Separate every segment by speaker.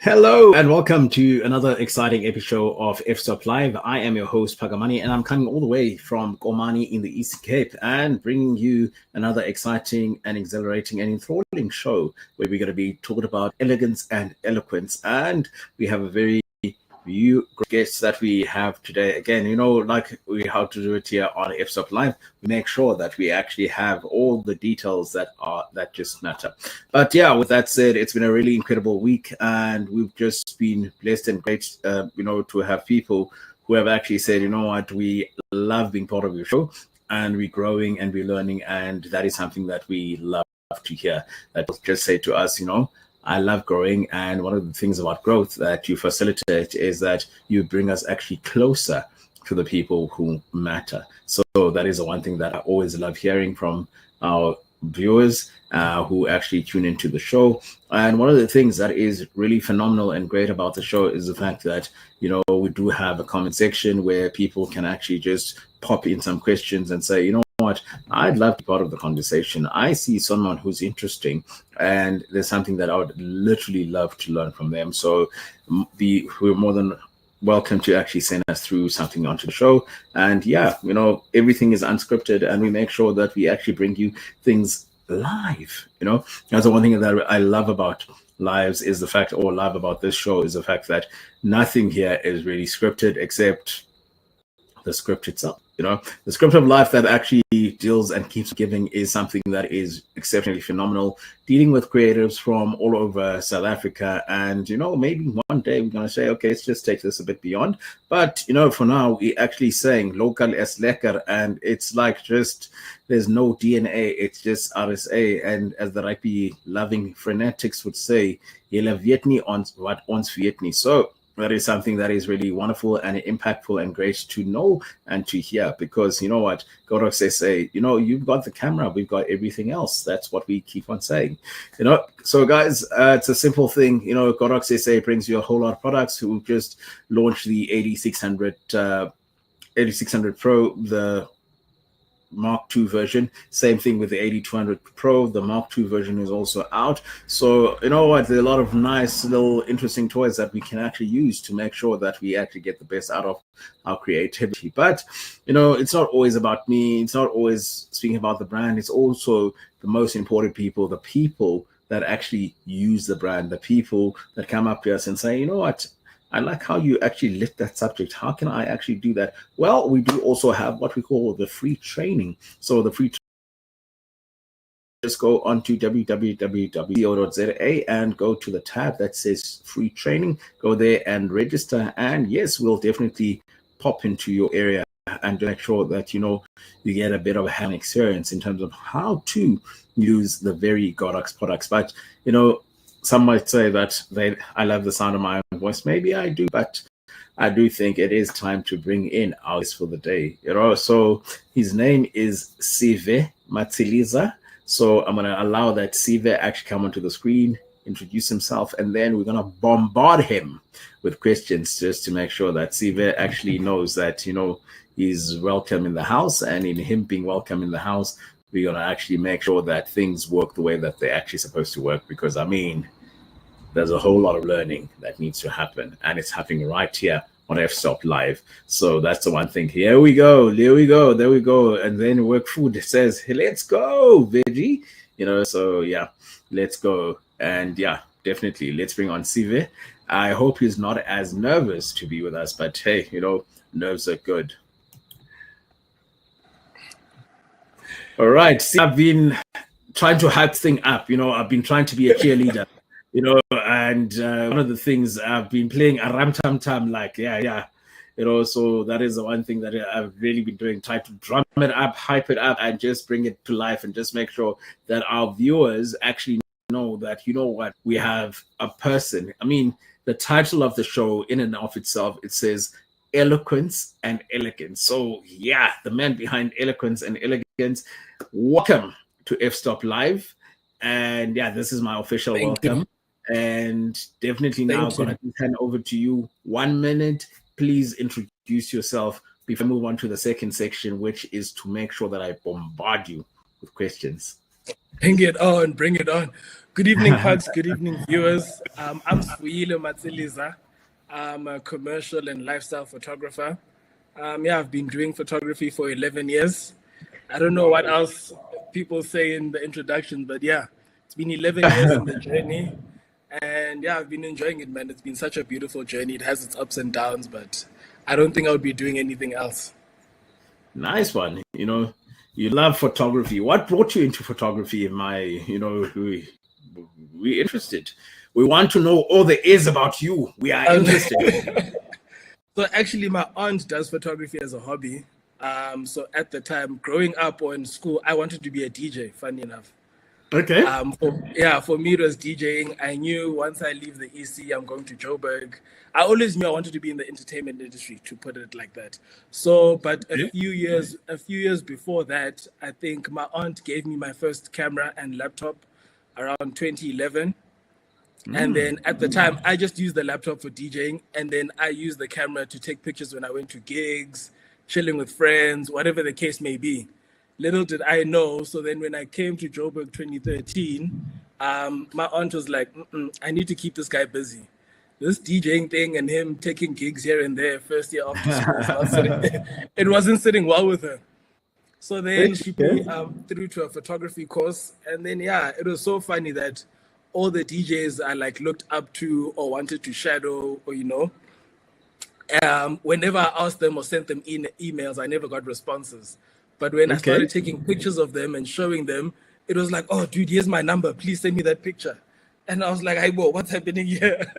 Speaker 1: Hello and welcome to another exciting episode of F-Stop Live. I am your host Pakamani and I'm coming all the way from Komani in the Eastern Cape and bringing you another exciting and exhilarating and enthralling show where we're going to be talking about elegance and eloquence. And we have a very few guests that we have today. Again, like we have to do it here on F-Stop Live, we make sure that we actually have all the details that just matter. But yeah, with that said, it's been a really incredible week and we've just been blessed and great, to have people who have actually said, you know what, we love being part of your show and we're growing and we're learning, and that is something that we love to hear. That just say to us, I love growing, and one of the things about growth that you facilitate is that you bring us actually closer to the people who matter. So that is the one thing that I always love hearing from our viewers who actually tune into the show. And one of the things that is really phenomenal and great about the show is the fact that, we do have a comment section where people can actually just pop in some questions and say, what, I'd love to be part of the conversation. I see someone who's interesting and there's something that I would literally love to learn from them. So we're more than welcome to actually send us through something onto the show. And yeah, everything is unscripted and we make sure that we actually bring you things live. That's the one thing that I love about lives is the fact, or love about this show is the fact that nothing here is really scripted except the script itself. The script of life that actually deals and keeps giving is something that is exceptionally phenomenal, dealing with creatives from all over South Africa. And, maybe one day we're going to say, okay, let's just take this a bit beyond. But, for now, we're actually saying local is lekker, and it's like just, there's no DNA, it's just RSA. And as the rugby loving frenetics would say, julle weet nie wat ons weet nie. So that is something that is really wonderful and impactful and great to know and to hear, because you know what, Godox say, you've got the camera, we've got everything else. That's what we keep on saying, So guys, it's a simple thing. Godox SA brings you a whole lot of products. Who just launched the 8600 Pro, the Mark II version. Same thing with the 8200 Pro. The Mark II version is also out. So there are a lot of nice little interesting toys that we can actually use to make sure that we actually get the best out of our creativity. But it's not always about me, it's not always speaking about the brand. It's also the most important people, the people that actually use the brand, the people that come up to us and say, I like how you actually lit that subject. How can I actually do that? Well, we do also have what we call the free training. So the free just go on to www.co.za and go to the tab that says free training. Go there and register. And yes, we'll definitely pop into your area and make sure that, you get a bit of a hand experience in terms of how to use the very Godox products. But, some might say that I love the sound of my own voice. Maybe I do, but I do think it is time to bring in our guest for the day. So his name is Sivu Matsiliza. So I'm going to allow that Sivu actually come onto the screen, introduce himself, and then we're going to bombard him with questions just to make sure that Sivu actually knows that, he's welcome in the house. And in him being welcome in the house, we're going to actually make sure that things work the way that they're actually supposed to work. Because, there's a whole lot of learning that needs to happen. And it's happening right here on F-Stop Live. So that's the one thing. Here we go. There we go. And then Work Food says, hey, let's go, Veggie. So yeah, let's go. And yeah, definitely, let's bring on Sivu. I hope he's not as nervous to be with us. But hey, nerves are good. All right. See, I've been trying to hype things up. I've been trying to be a cheerleader, and one of the things I've been playing a ram tam tam, like, yeah. So that is the one thing that I've really been doing, trying to drum it up, hype it up, and just bring it to life and just make sure that our viewers actually know that, what, we have a person. The title of the show in and of itself, it says Eloquence and Elegance. So yeah, the man behind Eloquence and Elegance. Welcome to F-Stop Live. And yeah, this is my official welcome. And definitely now I'm going to hand over to you 1 minute. Please introduce yourself before I move on to the second section, which is to make sure that I bombard you with questions.
Speaker 2: Bring it on. Good evening, Pugs. Good evening, viewers. I'm Sivu Matsiliza. I'm a commercial and lifestyle photographer. I've been doing photography for 11 years. I don't know what else people say in the introduction, but it's been 11 years in the journey. And I've been enjoying it, man. It's been such a beautiful journey. It has its ups and downs, but I don't think I would be doing anything else.
Speaker 1: Nice one. You love photography. What brought you into photography? We're interested. We want to know all there is about you. We are interested.
Speaker 2: So actually, my aunt does photography as a hobby. So at the time, growing up or in school, I wanted to be a DJ, funny enough.
Speaker 1: Okay.
Speaker 2: For me, it was DJing. I knew once I leave the EC, I'm going to Joburg. I always knew I wanted to be in the entertainment industry, to put it like that. So, but a few years before that, I think my aunt gave me my first camera and laptop around 2011. And then at the time, I just used the laptop for DJing, and then I used the camera to take pictures when I went to gigs, chilling with friends, whatever the case may be. Little did I know. So then when I came to Joburg 2013, my aunt was like, I need to keep this guy busy. This DJing thing and him taking gigs here and there first year after school, it wasn't sitting well with her. So then she put me through to a photography course. And then, it was so funny that all the DJs I looked up to or wanted to shadow or, whenever I asked them or sent them emails, I never got responses. But when I started taking pictures of them and showing them, it was like, oh, dude, here's my number. Please send me that picture. And I was like, hey, whoa, what's happening here?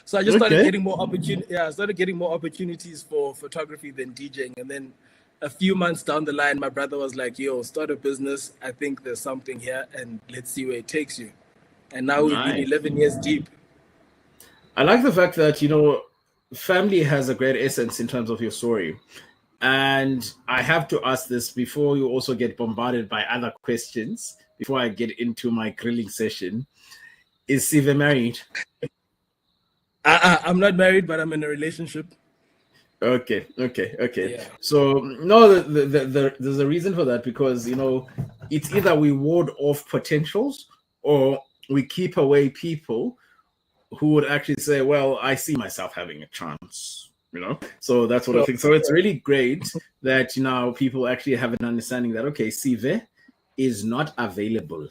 Speaker 2: So I just started getting more opportunities. I started getting more opportunities for photography than DJing. And then a few months down the line, my brother was like, yo, start a business. I think there's something here and let's see where it takes you. And now we've been 11 years deep.
Speaker 1: I like the fact that, family has a great essence in terms of your story. And I have to ask this before you also get bombarded by other questions, before I get into my grilling session. Is Sivu married?
Speaker 2: I'm not married, but I'm in a relationship.
Speaker 1: Okay.
Speaker 2: Yeah.
Speaker 1: So, no, there's a reason for that because, it's either we ward off potentials or we keep away people who would actually say, well, I see myself having a chance. So that's what I think. So it's really great that now people actually have an understanding that Sivu is not available.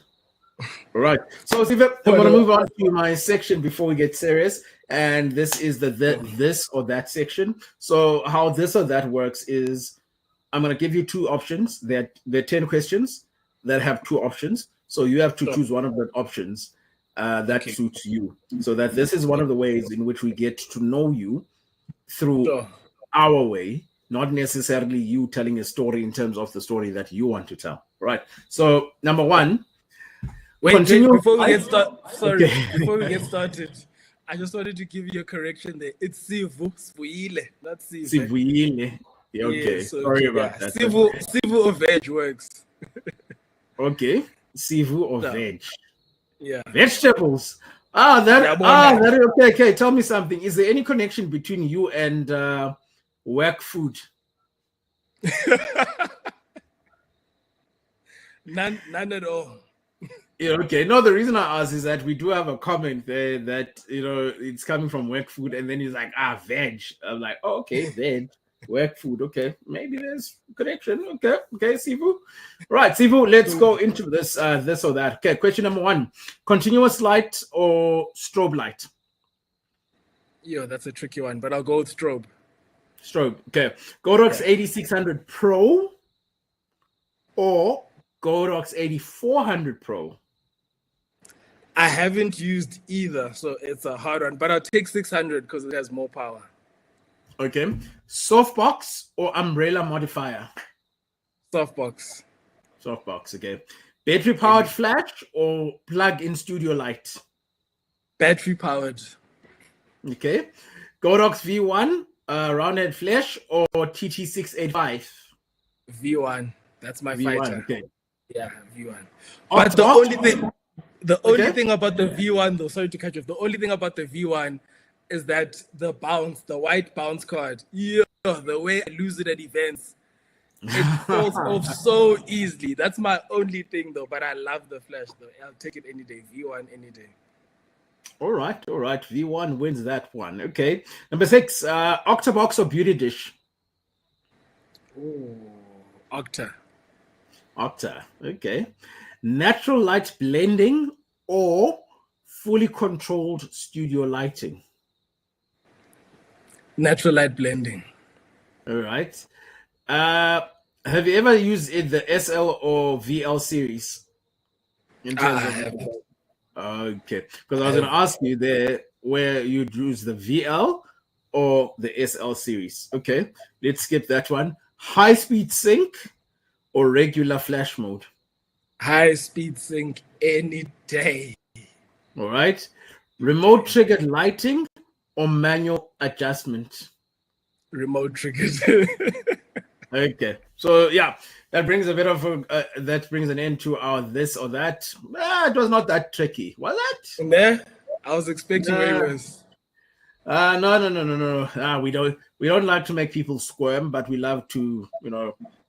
Speaker 1: All right. So Sivu, I'm going to move on to my section before we get serious, and this is the this or that section. So how this or that works is I'm going to give you two options. There are 10 questions that have two options. So you have to choose one of the options that suits you. So that this is one of the ways in which we get to know you through our way, not necessarily you telling a story in terms of the story that you want to tell. Right. So number one.
Speaker 2: Before we get started, I just wanted to give you a correction there. It's Sivu, not Sivu.
Speaker 1: Sivu. Okay. Sorry about that.
Speaker 2: Sivu or veg works.
Speaker 1: Okay. Sivu or veg.
Speaker 2: Yeah.
Speaker 1: Vegetables. Okay. Tell me something. Is there any connection between you and work food?
Speaker 2: None at all.
Speaker 1: Okay. No, the reason I ask is that we do have a comment there that it's coming from work food, and then he's like, veg. I'm like, oh, okay, veg, work food. Okay, maybe there's connection. Okay, Sivu. Right, Sivu. Let's go into this or that. Okay, question number one: continuous light or strobe light?
Speaker 2: That's a tricky one, but I'll go with strobe.
Speaker 1: Strobe. Okay, Godox 8600 Pro or Godox 8400 Pro?
Speaker 2: I haven't used either, so it's a hard one. But I'll take 600 because it has more power.
Speaker 1: Okay. Softbox or umbrella modifier?
Speaker 2: Softbox.
Speaker 1: Softbox, okay. Battery powered flash or plug-in studio light?
Speaker 2: Battery powered.
Speaker 1: Okay. Godox V1, roundhead flash or TT685?
Speaker 2: V1. That's my
Speaker 1: V1,
Speaker 2: fighter.
Speaker 1: Okay.
Speaker 2: Yeah, V1. But the only thing about the V1, though, sorry to cut you off, the only thing about the V1 is that the white bounce card, the way I lose it at events, It falls off so easily. That's my only thing, though. But I love the flash, though. I'll take it any day. V1 any day.
Speaker 1: All right. V1 wins that one. Okay. Number 6, Octabox or Beauty Dish?
Speaker 2: Oh, Octa.
Speaker 1: Octa. Okay. Natural light blending or fully controlled studio lighting?
Speaker 2: Natural light blending.
Speaker 1: All right. Have you ever used the SL or VL series? In terms of okay, because I was going to ask you there where you'd use the VL or the SL series. Okay, let's skip that one. High speed sync or regular flash mode?
Speaker 2: High speed sync any day.
Speaker 1: All right. Remote triggered lighting or manual adjustment?
Speaker 2: Remote triggered.
Speaker 1: Okay, so yeah, that brings a bit of that brings an end to our this or that. It was not that tricky, was it?
Speaker 2: Nah, I was expecting way worse.
Speaker 1: No. We don't like to make people squirm, but we love to,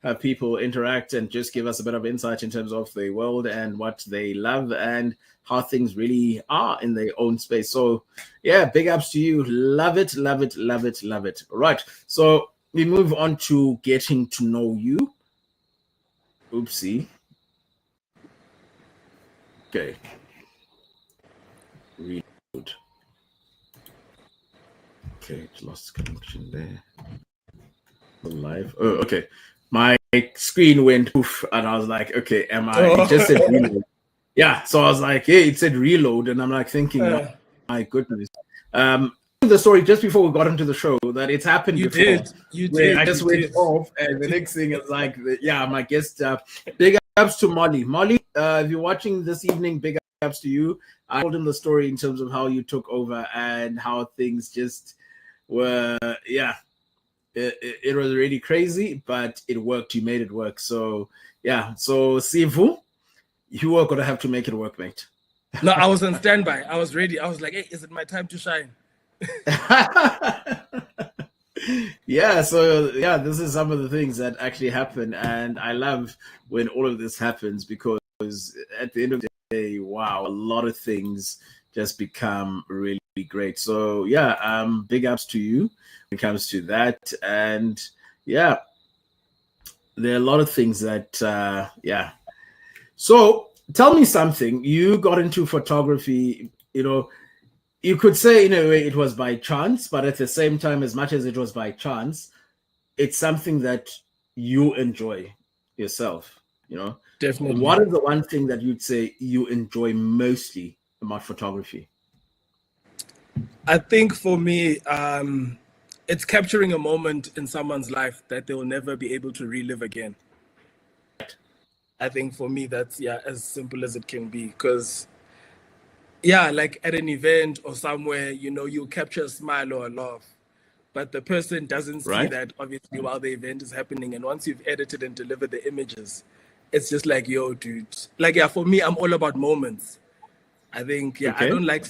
Speaker 1: have people interact and just give us a bit of insight in terms of the world and what they love and how things really are in their own space. So yeah, big ups to you. Love it. All right. So we move on to getting to know you. Oopsie. Okay. Reload. Okay, it lost connection there. Live. Oh, okay. My screen went poof, and I was like, okay, it just said reload. Yeah, so I was like, hey, it said reload, and I'm like thinking, oh, my goodness. The story just before we got into the show that it's happened before.
Speaker 2: You did.
Speaker 1: I just went off, and the next thing is like, my guest. Big ups to Molly. Molly, if you're watching this evening, big ups to you. I told him the story in terms of how you took over and how things just were. Yeah, it was really crazy, but it worked. You made it work. So yeah. So Sivu, you are gonna have to make it work, mate.
Speaker 2: No, I was on standby. I was ready. I was like, hey, is it my time to shine?
Speaker 1: Yeah, so yeah, this is some of the things that actually happen, and I love when all of this happens because at the end of the day, wow, a lot of things just become really great. So yeah, big ups to you when it comes to that, and yeah, there are a lot of things that So tell me something. You got into photography, you could say in a way it was by chance, but at the same time, as much as it was by chance, it's something that you enjoy yourself,
Speaker 2: Definitely.
Speaker 1: What is the one thing that you'd say you enjoy mostly about photography?
Speaker 2: I think for me, it's capturing a moment in someone's life that they will never be able to relive again. I think for me, that's as simple as it can be, because like at an event or somewhere, you capture a smile or a laugh, but the person doesn't see that obviously while the event is happening. And once you've edited and delivered the images, it's just like, yo, dude. Like, for me, I'm all about moments. I think, okay. I don't like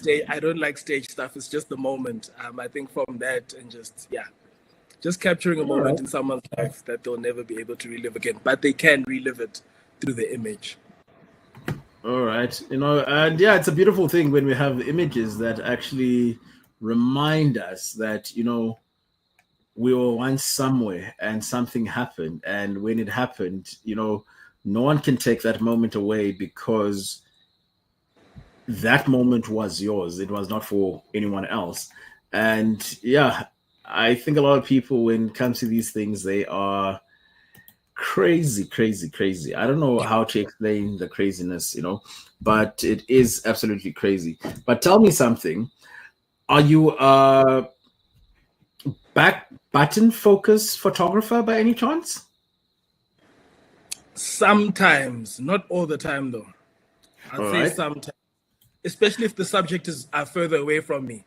Speaker 2: stage stuff. It's just the moment. I think from that and just capturing a moment in someone's life that they'll never be able to relive again, but they can relive it through the image.
Speaker 1: All right. And it's a beautiful thing when we have images that actually remind us that, we were once somewhere and something happened. And when it happened, no one can take that moment away because that moment was yours. It was not for anyone else. And I think a lot of people, when it comes to these things, they are crazy. I don't know how to explain the craziness, but it is absolutely crazy. But tell me something. Are you a back button focus photographer by any chance?
Speaker 2: Sometimes, not all the time though. I'd say sometimes, especially if the subject are further away from me.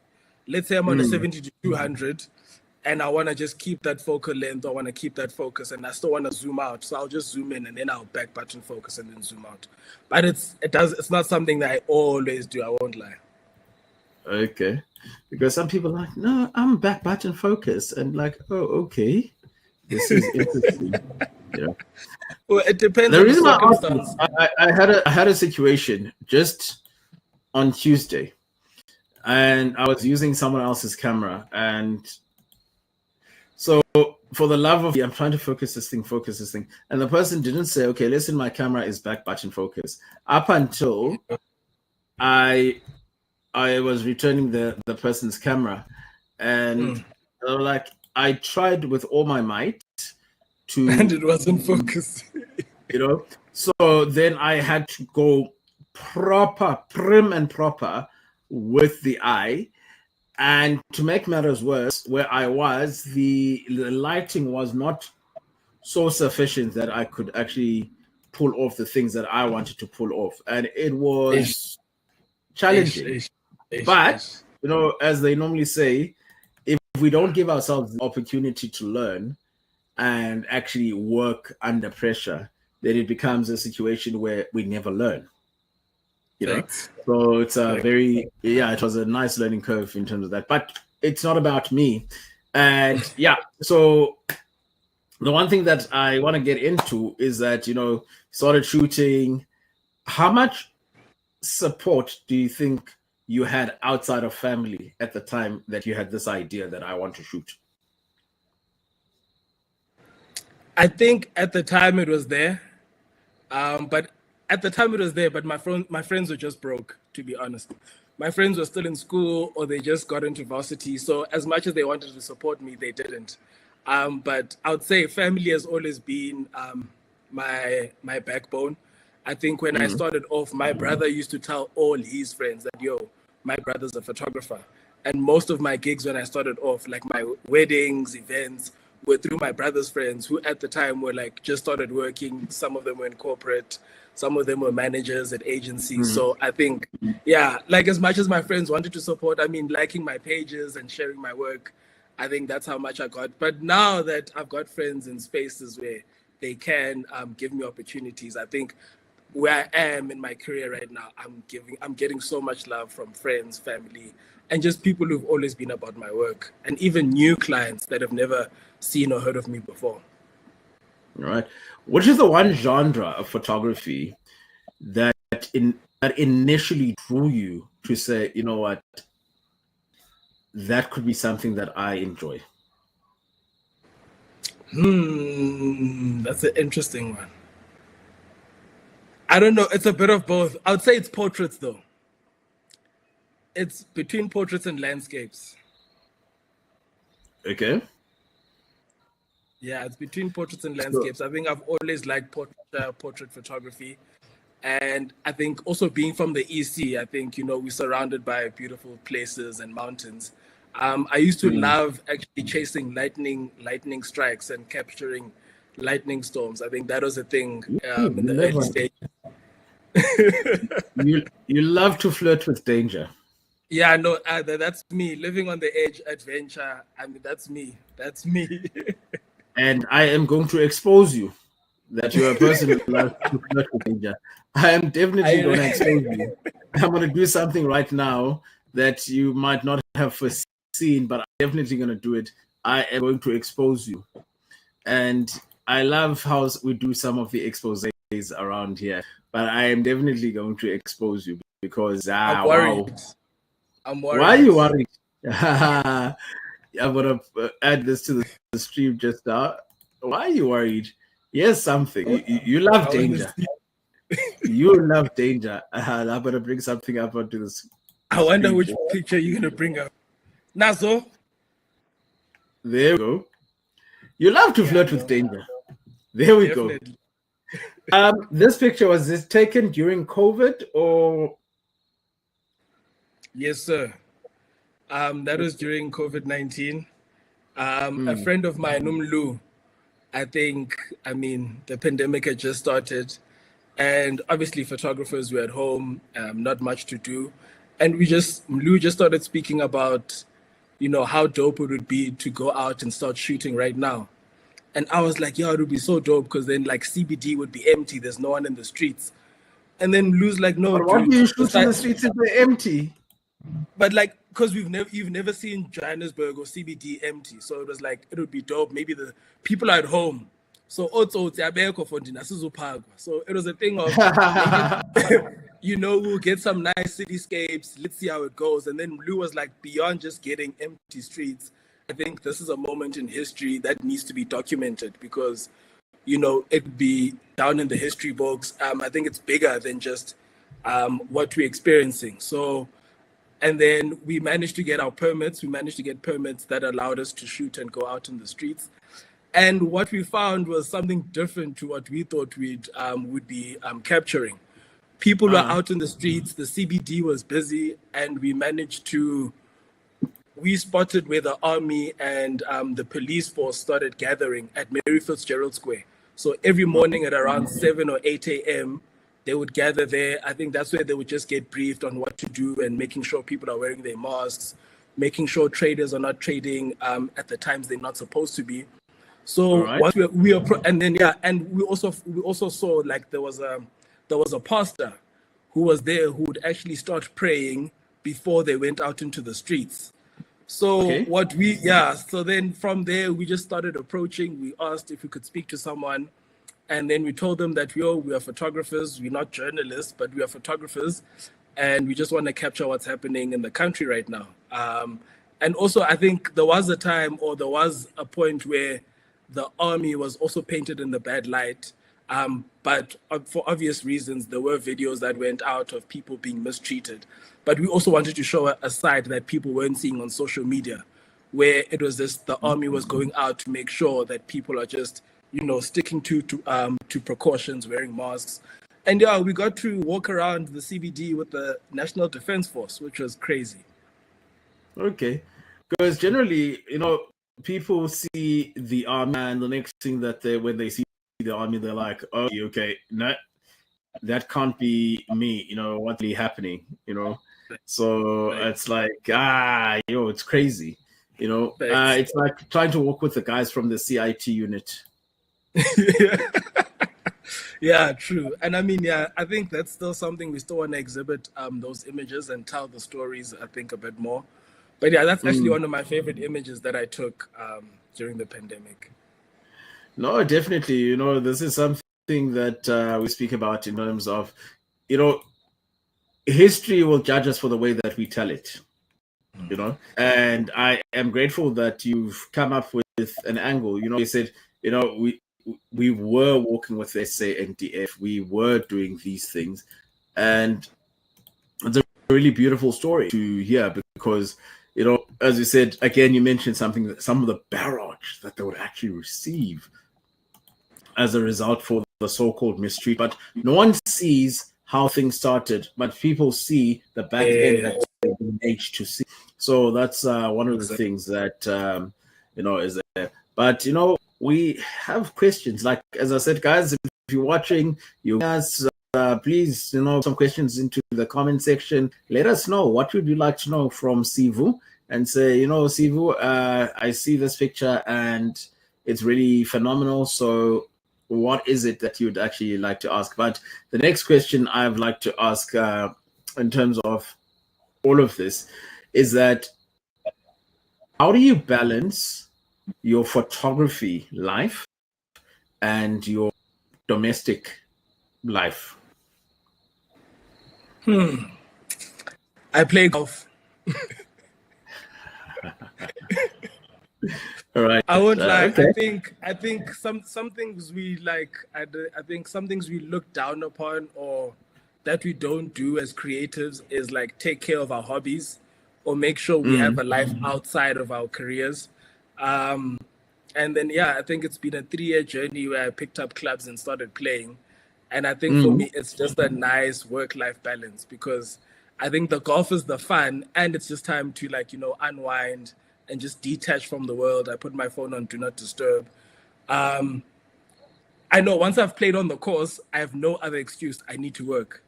Speaker 2: Let's say I'm on a 70 to 200 and I want to just keep that focal length, I want to keep that focus, and I still want to zoom out. So I'll just zoom in and then I'll back button focus and then zoom out. But it's not something that I always do, I won't lie.
Speaker 1: Okay. Because some people are like, no, I'm back button focus. And like, oh, okay. This is interesting. You know,
Speaker 2: Well, it depends
Speaker 1: the
Speaker 2: on the
Speaker 1: reason I asked
Speaker 2: circumstance.
Speaker 1: you, I had a situation just on Tuesday, and I was using someone else's camera, and so for the love of, I'm trying to focus this thing, and the person didn't say, okay, listen, my camera is back button focus, up until I was returning the person's camera, and they were like, I tried with all my might to,
Speaker 2: And it wasn't focused.
Speaker 1: you know, so then I had to go prim and proper with the eye. And to make matters worse, where I was, the lighting was not so sufficient that I could actually pull off the things that I wanted to pull off. And it was challenging. But, you know, as they normally say, if we don't give ourselves the opportunity to learn and actually work under pressure, then it becomes a situation where we never learn. You know, so it's a it was a nice learning curve in terms of that, but it's not about me. And yeah, so the one thing that I want to get into is that, you know, started shooting. How much support do you think you had outside of family at the time that you had this idea that I want to shoot?
Speaker 2: I think at the time it was there, but my friends were just broke, to be honest. My friends were still in school, or they just got into varsity. So as much as they wanted to support me, they didn't. But I would say family has always been my backbone. I think when I started off, my brother used to tell all his friends that, yo, my brother's a photographer. And most of my gigs when I started off, like my weddings, events, were through my brother's friends, who at the time were like just started working. Some of them were in corporate, some of them were managers at agencies. So I think, yeah, like as much as my friends wanted to support, I mean, liking my pages and sharing my work, I think that's how much I got. But now that I've got friends in spaces where they can give me opportunities, I think where I am in my career right now, I'm getting so much love from friends, family, and just people who've always been about my work, and even new clients that have never seen or heard of me before.
Speaker 1: All right. Which is the one genre of photography that initially drew you to say, you know what, that could be something that I enjoy?
Speaker 2: That's an interesting one. I don't know. It's a bit of both. I would say it's portraits, though. It's between portraits and landscapes.
Speaker 1: Okay.
Speaker 2: Yeah, it's between portraits and landscapes. I think I've always liked portrait photography. And I think also being from the EC, I think, you know, we're surrounded by beautiful places and mountains. I used to love actually chasing lightning strikes and capturing lightning storms. I think that was a thing in the early stage.
Speaker 1: You love to flirt with danger.
Speaker 2: Yeah, no, that's me. Living on the edge, adventure. I mean, that's me. That's me.
Speaker 1: And I am going to expose you that you're a person who loves to flirt with danger. I am definitely going to expose you. I'm going to do something right now that you might not have foreseen, but I'm definitely going to do it. I am going to expose you. And I love how we do some of the exposés around here, but I am definitely going to expose you because
Speaker 2: I'm worried.
Speaker 1: Wow.
Speaker 2: I'm worried.
Speaker 1: Why are you worried? I'm going to add this to the stream just now. Why are you worried? Here's something. You love danger. You love danger. I'm going to bring something up onto this.
Speaker 2: I wonder which picture you're going to bring up. Nazo?
Speaker 1: There we go. You love to flirt with danger. There we Definitely. Go. This picture, was this taken during COVID or?
Speaker 2: Yes, sir. That was during COVID-19. A friend of mine, Umlu, the pandemic had just started, and obviously photographers were at home, not much to do. And Mlu just started speaking about, you know, how dope it would be to go out and start shooting right now. And I was like, yeah, it would be so dope because then like CBD would be empty. There's no one in the streets. And then Mlu's like, no,
Speaker 1: but what do you shoot in the streets if they're empty?
Speaker 2: But like, because you've never seen Johannesburg or CBD empty. So it was like, it would be dope. Maybe the people are at home, So also so it was a thing of we'll get some nice cityscapes, let's see how it goes. And then Lou was like, beyond just getting empty streets, I think this is a moment in history that needs to be documented because it'd be down in the history books. I think it's bigger than just what we're experiencing. So, and then we managed to get our permits. We managed to get permits that allowed us to shoot and go out in the streets. And what we found was something different to what we thought would be capturing. People were out in the streets, the CBD was busy, and we spotted where the army and the police force started gathering at Mary Fitzgerald Square. So every morning at around 7 or 8 a.m., they would gather there. I think that's where they would just get briefed on what to do and making sure people are wearing their masks, making sure traders are not trading at the times they're not supposed to be. So once we also saw like there was a pastor who was there who would actually start praying before they went out into the streets. So so then from there we just started approaching. We asked if we could speak to someone, and then we told them that we are photographers. We're not journalists, but we are photographers, and we just want to capture what's happening in the country right now. And also, I think there was a point where the army was also painted in the bad light. But for obvious reasons, there were videos that went out of people being mistreated. But we also wanted to show a side that people weren't seeing on social media, where it was the army was going out to make sure that people are just, sticking to precautions, wearing masks. And we got to walk around the CBD with the National Defense Force, which was crazy.
Speaker 1: Okay. Because generally, people see the army, and the next thing when they see the army, they're like, oh, okay, no, that can't be me, what's really happening, So it's like, it's crazy, it's like trying to work with the guys from the CIT unit.
Speaker 2: Yeah, true. And I mean, I think that's still something we still want to exhibit those images and tell the stories, I think, a bit more. But that's actually one of my favorite images that I took during the pandemic.
Speaker 1: No, definitely. This is something that we speak about in terms of, history will judge us for the way that we tell it, and I am grateful that you've come up with an angle. You said, we were working with SANDF, we were doing these things, and it's a really beautiful story to hear because, as you said, again, you mentioned some of the barrage that they would actually receive as a result for the so-called mistreatment. But no one sees how things started, but people see the back end that they've been aged to see. So that's one of the things that, is there. But, we have questions. Like, as I said, guys, if you're watching, you guys, please, some questions into the comment section. Let us know. What would you like to know from Sivu? And say, Sivu, I see this picture and it's really phenomenal. So what is it that you'd actually like to ask? But the next question I'd like to ask in terms of all of this is that how do you balance your photography life and your domestic life?
Speaker 2: I play golf.
Speaker 1: All right.
Speaker 2: I won't lie. Okay. I think some things we like. I think some things we look down upon or that we don't do as creatives is like take care of our hobbies or make sure we have a life outside of our careers. And then I think it's been a 3-year journey where I picked up clubs and started playing. And I think for me, it's just a nice work-life balance because I think the golf is the fun and it's just time to unwind and just detach from the world. I put my phone on Do Not Disturb. I know once I've played on the course, I have no other excuse. I need to work.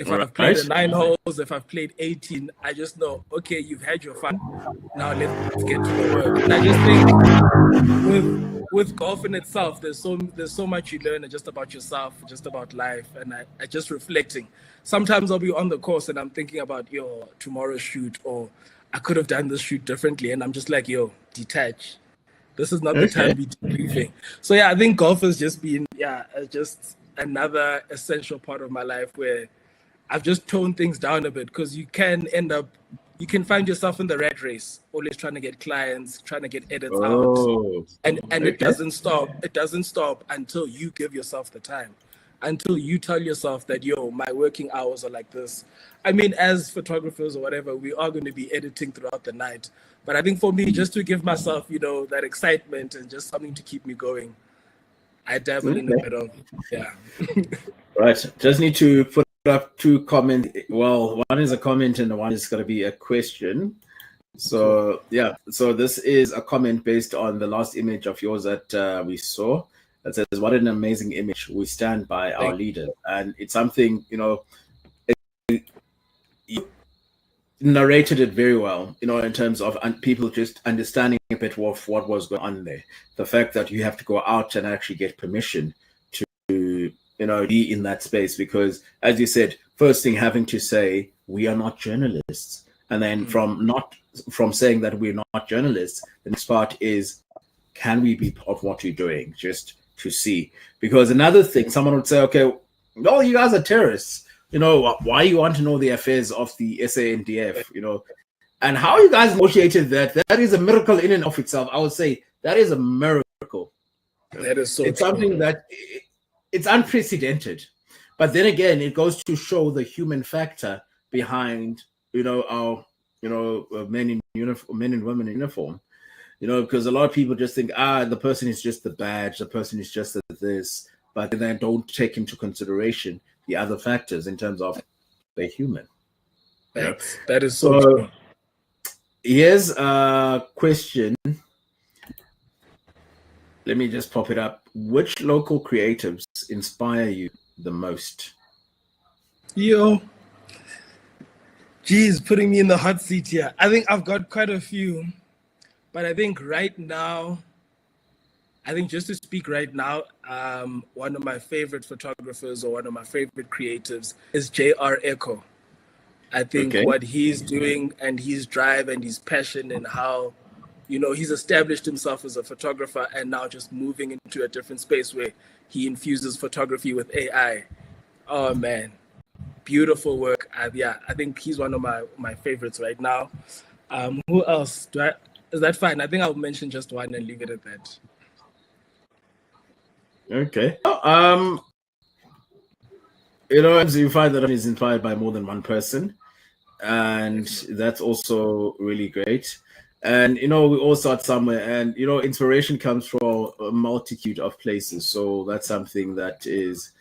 Speaker 2: If I've played 9 holes, if I've played 18, I just know, okay, you've had your fun. Now let's get to the work. And I just think with golf in itself, there's so much you learn just about yourself, just about life, and I just reflecting. Sometimes I'll be on the course and I'm thinking about tomorrow's shoot, or I could have done this shoot differently, and I'm just like, detach. This is not the time to be debriefing. So yeah, I think golf has just been just another essential part of my life where I've just toned things down a bit, because you can find yourself in the rat race, always trying to get clients, trying to get edits out, and it doesn't stop. It doesn't stop until you give yourself the time, until you tell yourself that, yo, my working hours are like this. I mean, as photographers or whatever, we are going to be editing throughout the night. But I think for me, just to give myself, that excitement and just something to keep me going, I dabble in a bit of,
Speaker 1: Right. Just need to put up two comments. Well, one is a comment and one is going to be a question. So, So this is a comment based on the last image of yours that we saw. That says, "What an amazing image. We stand by our leader." And it's something, you narrated it very well, in terms of people just understanding a bit of what was going on there. The fact that you have to go out and actually get permission to, be in that space, because as you said, first thing having to say, we are not journalists. And then from saying that we're not journalists, the next part is, can we be part of what you're doing? Just to see. Because another thing, someone would say, okay, no, you guys are terrorists. Why you want to know the affairs of the SANDF, and how you guys negotiated that is a miracle in and of itself. I would say that is a miracle.
Speaker 2: That is so
Speaker 1: It's something that it's unprecedented. But then again, it goes to show the human factor behind, our, men in uniform, men and women in uniform. Because a lot of people just think, the person is just the badge, the person is just this, but then they don't take into consideration the other factors in terms of the human.
Speaker 2: That is so true.
Speaker 1: Here's a question. Let me just pop it up. Which local creatives inspire you the most?
Speaker 2: Yo. Geez, putting me in the hot seat here. I think I've got quite a few. But I think right now, just to speak right now, one of my favorite photographers or one of my favorite creatives is J.R. Echo. I think what he's doing and his drive and his passion and how, he's established himself as a photographer and now just moving into a different space where he infuses photography with AI. Oh, man. Beautiful work. I think he's one of my favorites right now. Who else? Is that fine? I think I'll mention just one and leave it at that.
Speaker 1: Okay. You find that he's inspired by more than one person, and that's also really great. And we all start somewhere, and inspiration comes from a multitude of places. So that's something that is,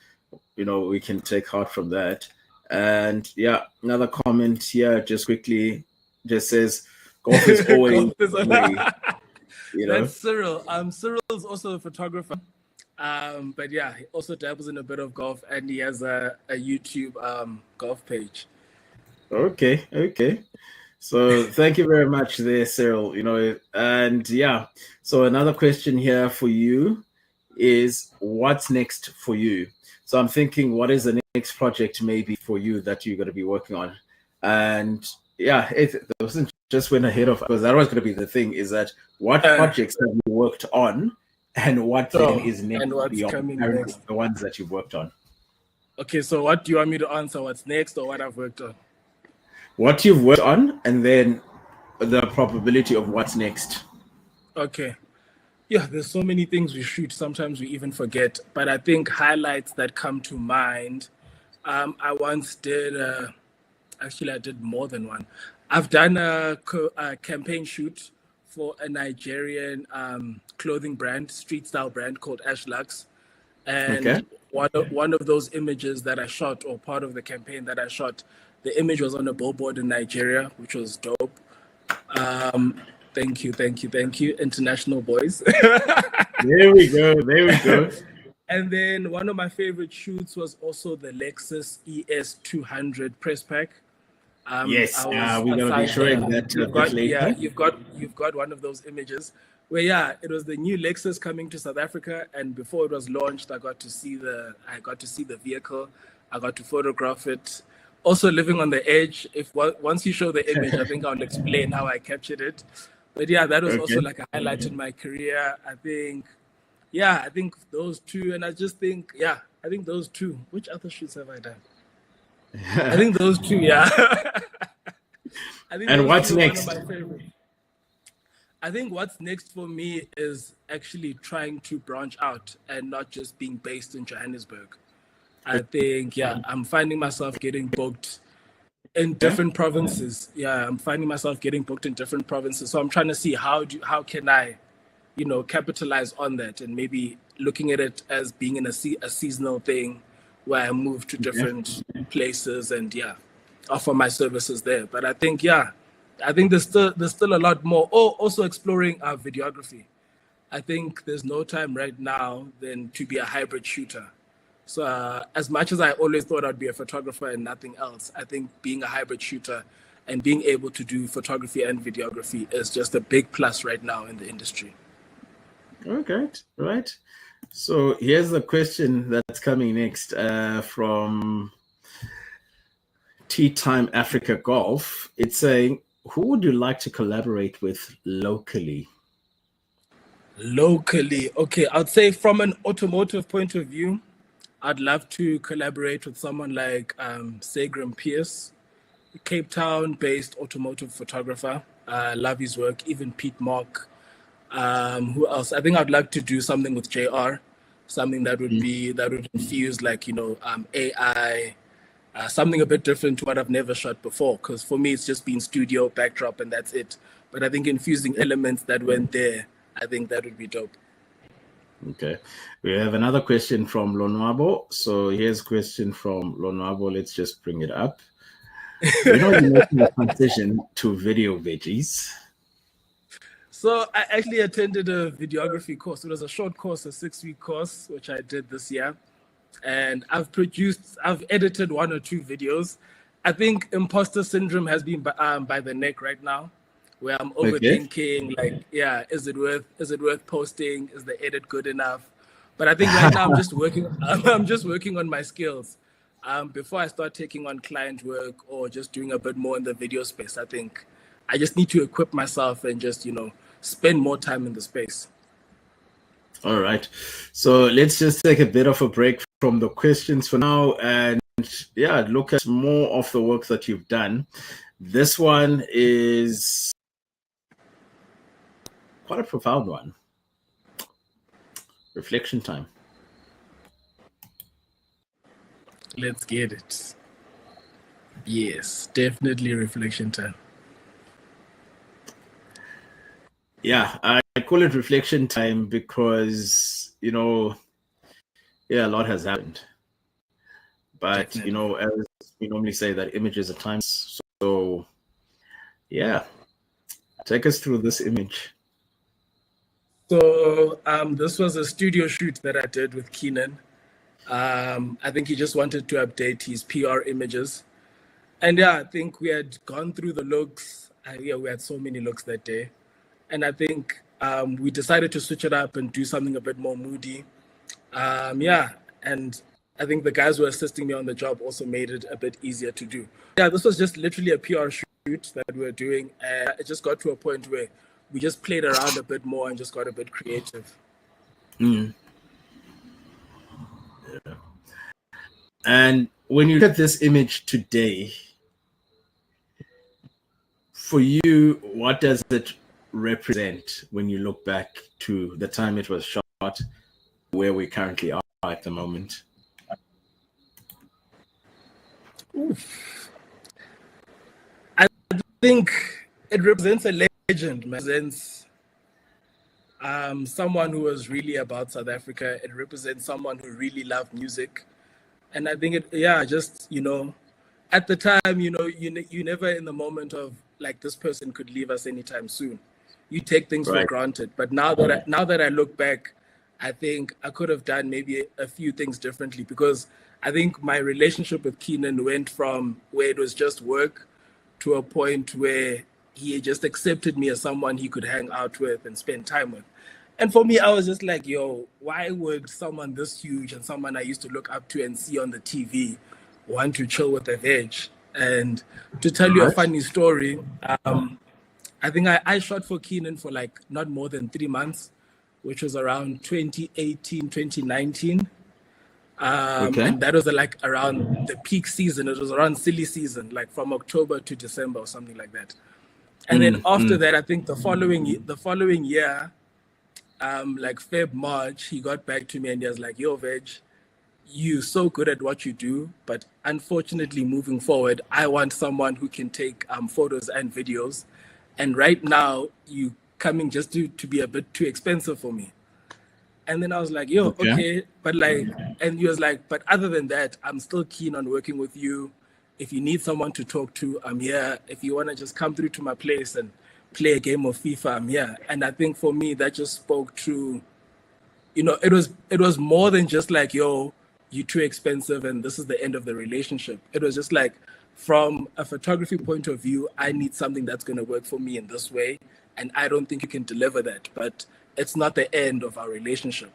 Speaker 1: we can take heart from that. And another comment here, just quickly, just says, golf is always
Speaker 2: That's Cyril. Cyril's also a photographer. But he also dabbles in a bit of golf, and he has a YouTube golf page.
Speaker 1: Okay. So thank you very much there, Cyril. And so another question here for you is, what's next for you? So I'm thinking, what is the next project maybe for you that you're going to be working on? And it wasn't just went ahead of, because that was going to be the thing, is that what projects have you worked on, and what then is next,
Speaker 2: and what's coming next,
Speaker 1: the ones that you've worked on.
Speaker 2: Okay, so what do you want me to answer? What's next, or what I've worked on?
Speaker 1: What you've worked on, and then the probability of what's next.
Speaker 2: Okay. There's so many things we shoot. Sometimes we even forget. But I think highlights that come to mind. I once did. Actually, I did more than one. I've done a campaign shoot for a Nigerian clothing brand, street style brand called Ashlux. And one of those images that I shot, or part of the campaign that I shot, the image was on a billboard in Nigeria, which was dope. Thank you, international boys.
Speaker 1: There we go.
Speaker 2: And then one of my favorite shoots was also the Lexus ES200 press pack.
Speaker 1: Yes, we're going to be showing that later.
Speaker 2: You've got one of those images where it was the new Lexus coming to South Africa, and before it was launched, I got to see the vehicle. I got to photograph it. Also living on the edge. Once you show the image, I think I'll explain how I captured it. But yeah, that was
Speaker 1: Okay.
Speaker 2: also like a highlight in my career. I think those two, and I just think, yeah, I think those two. Which other shoots have I done? I think those two, yeah. I think
Speaker 1: And
Speaker 2: those
Speaker 1: what's
Speaker 2: two are one of
Speaker 1: next?
Speaker 2: my favorites. I think what's next for me is actually trying to branch out and not just being based in Johannesburg. I think, yeah, I'm finding myself getting booked in
Speaker 1: Yeah.
Speaker 2: different provinces. Yeah, I'm finding myself getting booked in different provinces. So I'm trying to see how can I, capitalize on that, and maybe looking at it as being in a seasonal thing where I move to
Speaker 1: Okay.
Speaker 2: different places and yeah, offer my services there. But I think, yeah, I think there's still a lot more. Oh, also exploring videography. I think there's no time right now than to be a hybrid shooter. So as much as I always thought I'd be a photographer and nothing else, I think being a hybrid shooter and being able to do photography and videography is just a big plus right now in the industry.
Speaker 1: Okay, right. So here's the question that's coming next from Tea Time Africa Golf. It's saying, who would you like to collaborate with locally?
Speaker 2: Locally, okay, I'd say from an automotive point of view, I'd love to collaborate with someone like Segram Pierce, Cape Town-based automotive photographer. Love his work. Even Pete Mark. Who else? I think I'd like to do something with JR, something that would infuse like AI, something a bit different to what I've never shot before. Because for me, it's just been studio backdrop and that's it. But I think infusing elements that went there, I think that would be dope.
Speaker 1: Okay. We have another question from Lonwabo. So here's a question from Lonwabo. Let's just bring it up. We know you're making a transition to video veggies.
Speaker 2: So I actually attended a videography course. It was a short course, a 6-week course, which I did this year. And I've edited 1 or 2 videos. I think imposter syndrome has been by the neck right now, where I'm overthinking, like, yeah, is it worth posting? Is the edit good enough? But I think right now I'm just working on my skills. Before I start taking on client work or just doing a bit more in the video space, I think I just need to equip myself and just, spend more time in the space.
Speaker 1: All right. So let's just take a bit of a break from the questions for now and yeah, look at more of the work that you've done. This one is quite a profound one. Reflection time.
Speaker 2: Let's get it. Yes, definitely reflection time.
Speaker 1: Yeah, I call it reflection time because, yeah, a lot has happened. But,
Speaker 2: Definitely.
Speaker 1: as we normally say, that images are timeless. So, yeah, take us through this image.
Speaker 2: So this was a studio shoot that I did with Keenan. I think he just wanted to update his PR images. And yeah, I think we had gone through the looks. We had so many looks that day. And I think we decided to switch it up and do something a bit more moody. And I think the guys who were assisting me on the job also made it a bit easier to do. Yeah, this was just literally a PR shoot that we were doing. And it just got to a point where we just played around a bit more and just got a bit creative.
Speaker 1: Mm. Yeah. And when you look at this image today, for you, what does it represent when you look back to the time it was shot, where we currently are at the moment?
Speaker 2: Oof. I think it represents a legend, man. It represents someone who was really about South Africa. It represents someone who really loved music. And I think at the time, you never in the moment of like this person could leave us anytime soon. You take things for granted. But now that I look back, I think I could have done maybe a few things differently, because I think my relationship with Keenan went from where it was just work to a point where he just accepted me as someone he could hang out with and spend time with. And for me, I was just like, yo, why would someone this huge and someone I used to look up to and see on the TV want to chill with a veg? And to tell you a funny story, I think I shot for Keenan for like not more than 3 months, which was around 2018, 2019.
Speaker 1: Okay.
Speaker 2: And that was like around the peak season. It was around silly season, like from October to December or something like that. And then after that, I think the following year, like Feb, March, he got back to me and he was like, "Yo, Veg, you so good at what you do, but unfortunately, moving forward, I want someone who can take photos and videos. And right now, you coming just to be a bit too expensive for me." And then I was like, "Yo,
Speaker 1: Okay.
Speaker 2: okay," but like, and he was like, "But other than that, I'm still keen on working with you. If you need someone to talk to, I'm here. If you want to just come through to my place and play a game of FIFA, I'm here." And I think for me, that just spoke to, it was more than just like, "Yo, you're too expensive and this is the end of the relationship." It was just like, from a photography point of view, I need something that's going to work for me in this way, and I don't think you can deliver that, but it's not the end of our relationship.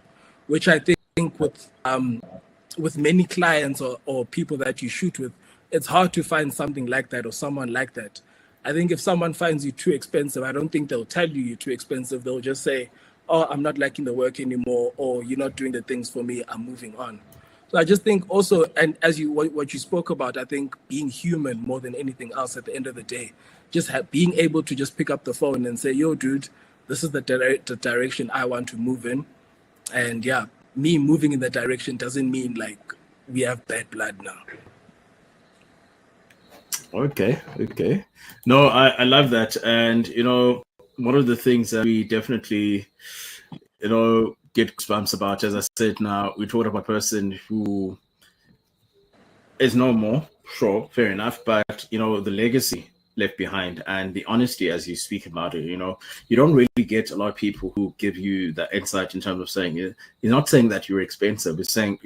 Speaker 2: Which I think with many clients or people that you shoot with, it's hard to find something like that or someone like that. I think if someone finds you too expensive, I don't think they'll tell you you're too expensive. They'll just say, "Oh, I'm not liking the work anymore," or "You're not doing the things for me, I'm moving on." So I just think also, and as what you spoke about, I think being human more than anything else at the end of the day, just being able to just pick up the phone and say, "Yo, dude, this is the direction I want to move in." And yeah, me moving in that direction doesn't mean like we have bad blood now.
Speaker 1: Okay. No, I love that. And, one of the things that we definitely, get goosebumps about, as I said, now we talked about a person who is no more, sure, fair enough, but, the legacy left behind and the honesty as you speak about it, you don't really get a lot of people who give you that insight in terms of saying, you're not saying that you're expensive, it's saying,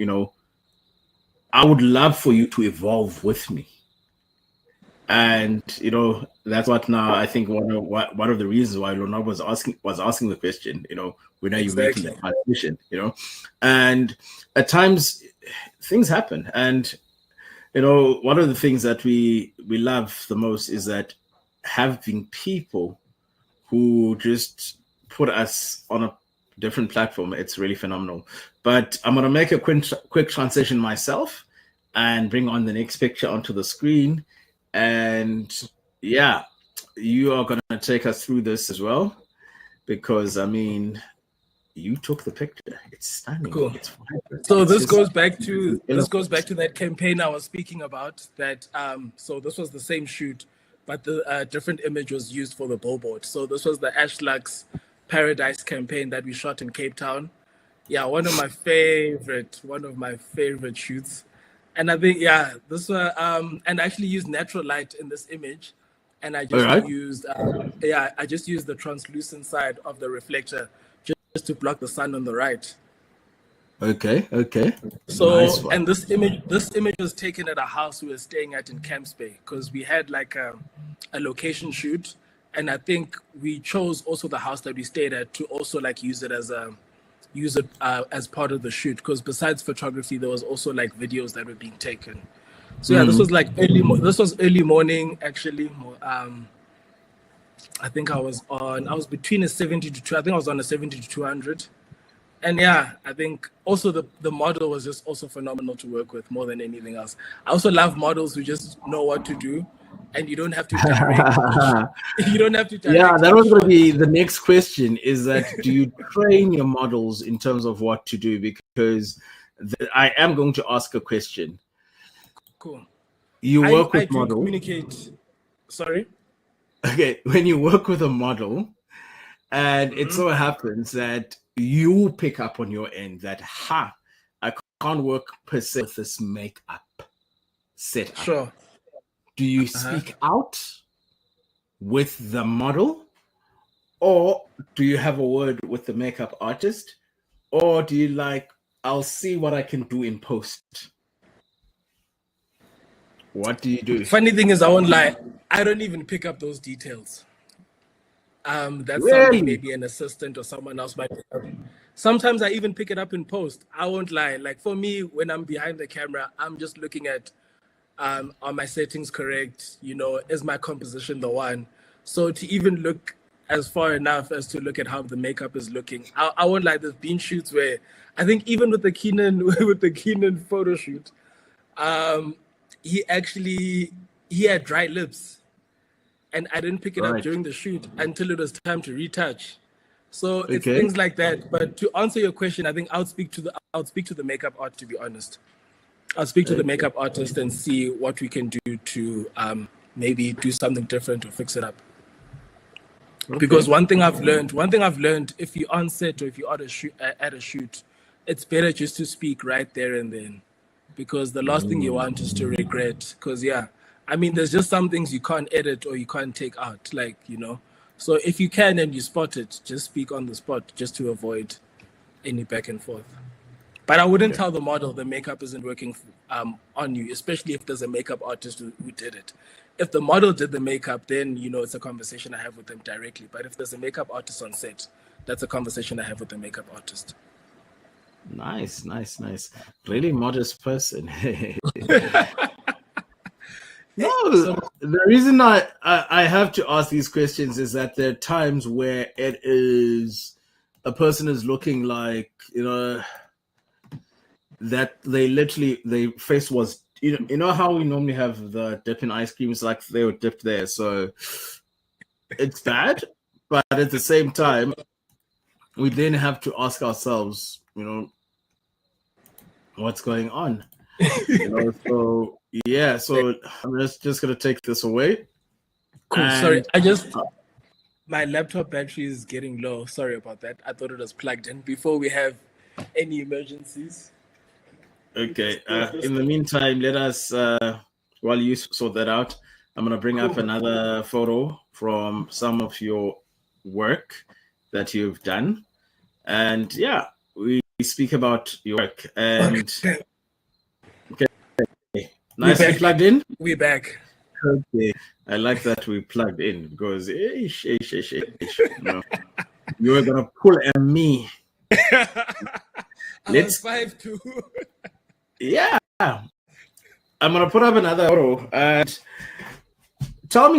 Speaker 1: I would love for you to evolve with me. And that's what now I think one of the reasons why Lona was asking the question, when are you making that transition, and at times things happen, and one of the things that we love the most is that having people who just put us on a different platform. It's really phenomenal. But I'm gonna make a quick transition myself and bring on the next picture onto the screen. And yeah, you are going to take us through this as well, because I mean, you took the picture. It's stunning.
Speaker 2: Cool.
Speaker 1: It's vibrant.
Speaker 2: So
Speaker 1: It's
Speaker 2: this
Speaker 1: just
Speaker 2: goes back to
Speaker 1: eloquent.
Speaker 2: that campaign I was speaking about. That so this was the same shoot, but the different image was used for the billboard. So this was the Ashlux Paradise campaign that we shot in Cape Town. Yeah, one of my favorite shoots. And I think, yeah, this and I actually used natural light in this image, and I
Speaker 1: All
Speaker 2: just
Speaker 1: right.
Speaker 2: used I just used the translucent side of the reflector just to block the sun on the right.
Speaker 1: Okay.
Speaker 2: So
Speaker 1: Nice one.
Speaker 2: and this image was taken at a house we were staying at in Camps Bay, because we had like a location shoot, and I think we chose also the house that we stayed at to also like use it as part of the shoot, because besides photography there was also like videos that were being taken. So yeah, this was like early morning actually. I think I was between a 70 to 2, I think I was on a 70 to 200. And yeah, I think also the model was just also phenomenal to work with more than anything else. I also love models who just know what to do, and you don't have to direct. You don't have to direct.
Speaker 1: Yeah, that was going to be the next question, is that do you train your models in terms of what to do? Because I am going to ask a question.
Speaker 2: Cool.
Speaker 1: You work with
Speaker 2: I do
Speaker 1: model.
Speaker 2: communicate. Sorry?
Speaker 1: Okay, when you work with a model, and it so happens that you pick up on your end that, I can't work per se with this makeup setup.
Speaker 2: Sure.
Speaker 1: Do you speak out with the model, or do you have a word with the makeup artist, or do you like, I'll see what I can do in post? What do you do?
Speaker 2: Funny thing is, I won't lie, I don't even pick up those details. That's
Speaker 1: Really?
Speaker 2: something maybe an assistant or someone else might pick up. Sometimes I even pick it up in post. I won't lie. Like for me, when I'm behind the camera, I'm just looking at, are my settings correct? Is my composition the one? So to even look as far enough as to look at how the makeup is looking, I won't lie. There's been shoots where I think even with the Keenan photo shoot, he had dry lips, and I didn't pick it up
Speaker 1: Right.
Speaker 2: during the shoot until it was time to retouch. So it's
Speaker 1: Okay.
Speaker 2: things like that. But to answer your question, I think I'll speak to the makeup art. To be honest, I'll speak to the makeup artist and see what we can do to maybe do something different or fix it up.
Speaker 1: Okay.
Speaker 2: Because one thing I've learned, if you're on set or if you're at a shoot, it's better just to speak right there and then, because the last thing you want is to regret. Because I mean, there's just some things you can't edit or you can't take out, like, you know. So if you can and you spot it, just speak on the spot, just to avoid any back and forth. But I wouldn't tell the model the makeup isn't working on you, especially if there's a makeup artist who did it. If the model did the makeup, then, you know, it's a conversation I have with them directly. But if there's a makeup artist on set, that's a conversation I have with the makeup artist.
Speaker 1: Nice. Really modest person. No, the reason I have to ask these questions is that there are times where it is a person is looking like, you know, that their face was, you know how we normally have the dip in ice creams, like they were dipped there. So it's bad, but at the same time, we then have to ask ourselves, you know, what's going on? You know, so yeah, so I'm just gonna take this away.
Speaker 2: Cool.
Speaker 1: And,
Speaker 2: Sorry, my laptop battery is getting low. Sorry about that. I thought it was plugged in before we have any emergencies.
Speaker 1: Okay. In the meantime, let us, while you sort that out, I'm going to bring up another photo from some of your work that you've done. And yeah, we speak about your work. And okay. Nicely plugged in?
Speaker 2: We're back.
Speaker 1: Okay. I like that we plugged in because no, you were going to pull at me.
Speaker 2: Let's 5'2".
Speaker 1: Yeah, I'm gonna put up another photo and tell me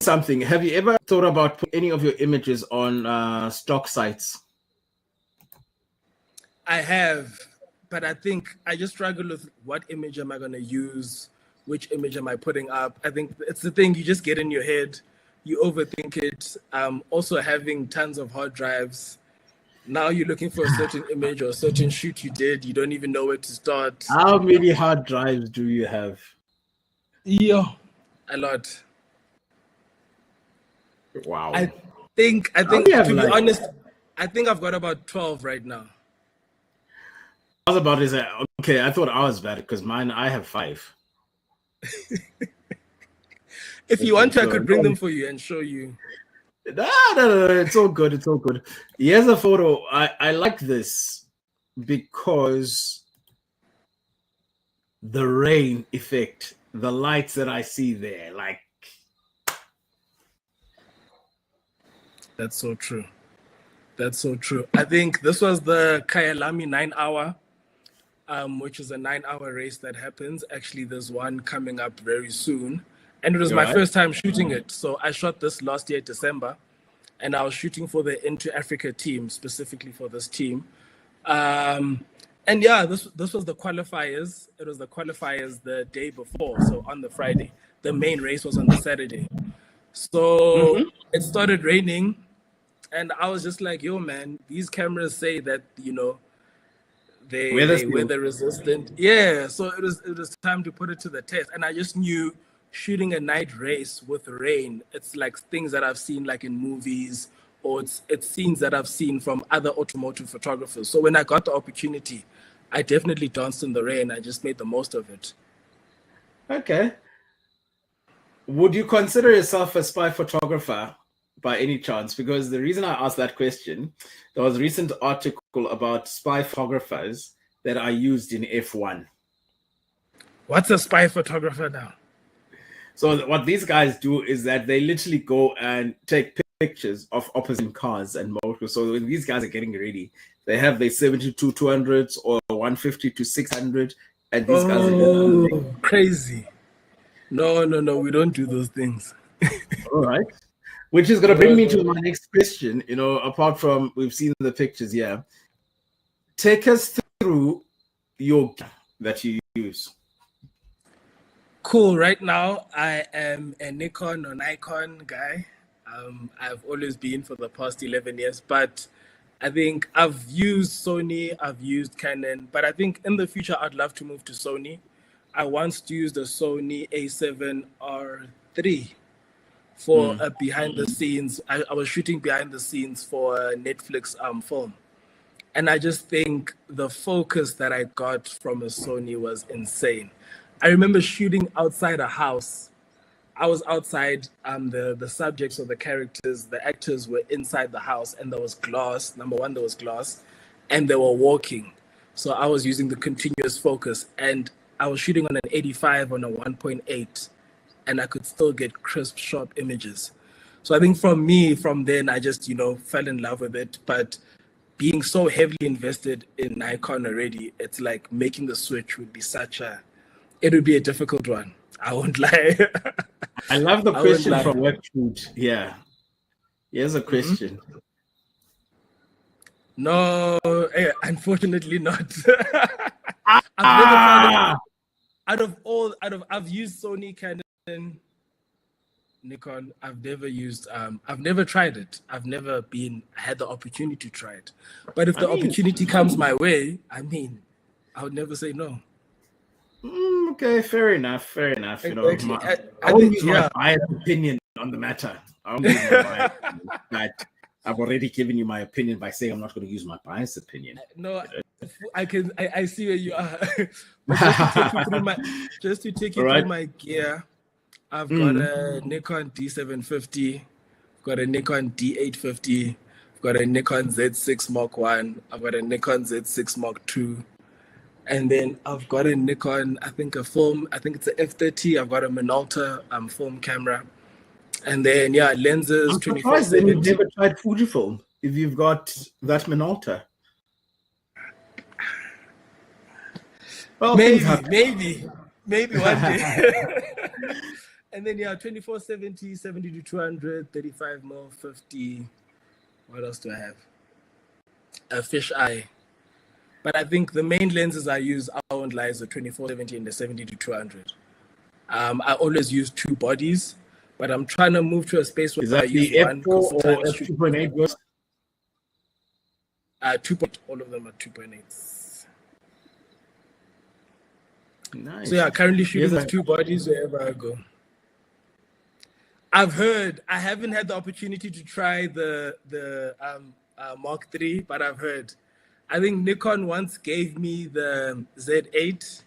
Speaker 1: something. Have you ever thought about putting any of your images on stock sites?
Speaker 2: I have, but I think I just struggle with what image am I gonna use, which image am I putting up. I think it's the thing, you just get in your head, you overthink it. Also having tons of hard drives. Now you're looking for a certain image or a certain shoot you did. You don't even know where to start.
Speaker 1: How many hard drives do you have?
Speaker 2: Yeah, a lot.
Speaker 1: Wow.
Speaker 2: I think to be honest, I think I've got about 12 right now.
Speaker 1: I was about to say, okay, I thought I was bad because mine, I have 5.
Speaker 2: If you want to, I could bring them for you and show you.
Speaker 1: No, it's all good. It's all good. Here's a photo. I like this because the rain effect, the lights that I see there, like.
Speaker 2: That's so true. That's so true. I think this was the Kyalami 9-hour, which is a 9-hour race that happens. Actually, there's one coming up very soon. And it was my first time shooting it. So I shot this last year, December, and I was shooting for the Into Africa team, specifically for this team. And yeah, this was the qualifiers. It was the qualifiers the day before, so on the Friday. The main race was on the Saturday. So it started raining, and I was just like, yo, man, these cameras say that, you know, they weather resistant. Yeah, so it was time to put it to the test. And I just knew shooting a night race with rain, it's like things that I've seen like in movies, or it's scenes that I've seen from other automotive photographers. So when I got the opportunity, I definitely danced in the rain. I just made the most of it.
Speaker 1: Okay. Would you consider yourself a spy photographer by any chance? Because the reason I asked that question, there was a recent article about spy photographers that are used in F1.
Speaker 2: What's a spy photographer now?
Speaker 1: So what these guys do is that they literally go and take pictures of opposing cars and motors. So when these guys are getting ready, they have their 72-200s or 150 to 600, and these guys are
Speaker 2: crazy. No, we don't do those things.
Speaker 1: All right. Which is going to bring me to my next question. You know, apart from we've seen the pictures here, take us through your gear that you use.
Speaker 2: Cool. Right now, I am a Nikon or Nikon guy. I've always been for the past 11 years, but I think I've used Sony, I've used Canon, but I think in the future, I'd love to move to Sony. I once used a Sony A7R3 for a behind the scenes. I was shooting behind the scenes for a Netflix film. And I just think the focus that I got from a Sony was insane. I remember shooting outside a house. I was outside, the subjects or the characters, the actors were inside the house, and there was glass. Number one, there was glass, and they were walking. So I was using the continuous focus, and I was shooting on an 85 on a 1.8, and I could still get crisp, sharp images. So I think from then, I just, fell in love with it. But being so heavily invested in Nikon already, it's like making the switch would be it would be a difficult one. I won't lie.
Speaker 1: I love the question from Webfood. Yeah. Here's a question.
Speaker 2: No, unfortunately not. I've never found it. I've used Sony, Canon, Nikon. I've never tried it. I've never had the opportunity to try it. But if the opportunity comes my way, I would never say no.
Speaker 1: Okay, fair enough.
Speaker 2: Exactly.
Speaker 1: I won't use my biased opinion on the matter. I won't use my biased opinion. But I've already given you my opinion by saying I'm not going to use my biased opinion.
Speaker 2: No, I see where you are. Just to take you through my gear, I've got a Nikon D750, I've got a Nikon D850, I've got a Nikon Z6 Mark 1, I've got a Nikon Z6 Mark 2. And then I've got a Nikon, I think it's a F30. I've got a Minolta film camera. And then, lenses.
Speaker 1: I'm surprised that you've never tried Fujifilm if you've got that Minolta. Well,
Speaker 2: maybe one day. And then, 2470, 70-200, 35mm, 50. What else do I have? A fisheye. But I think the main lenses I use, I won't lie, is the 2470 and the 70-200. I always use two bodies, but I'm trying to move to a space where I use one.
Speaker 1: F4 or f2.8 works?
Speaker 2: 2.8. All of them are 2.8.
Speaker 1: Nice.
Speaker 2: So currently shooting with two bodies wherever I go. I've heard. I haven't had the opportunity to try the Mark III, but I've heard. I think Nikon once gave me the Z8,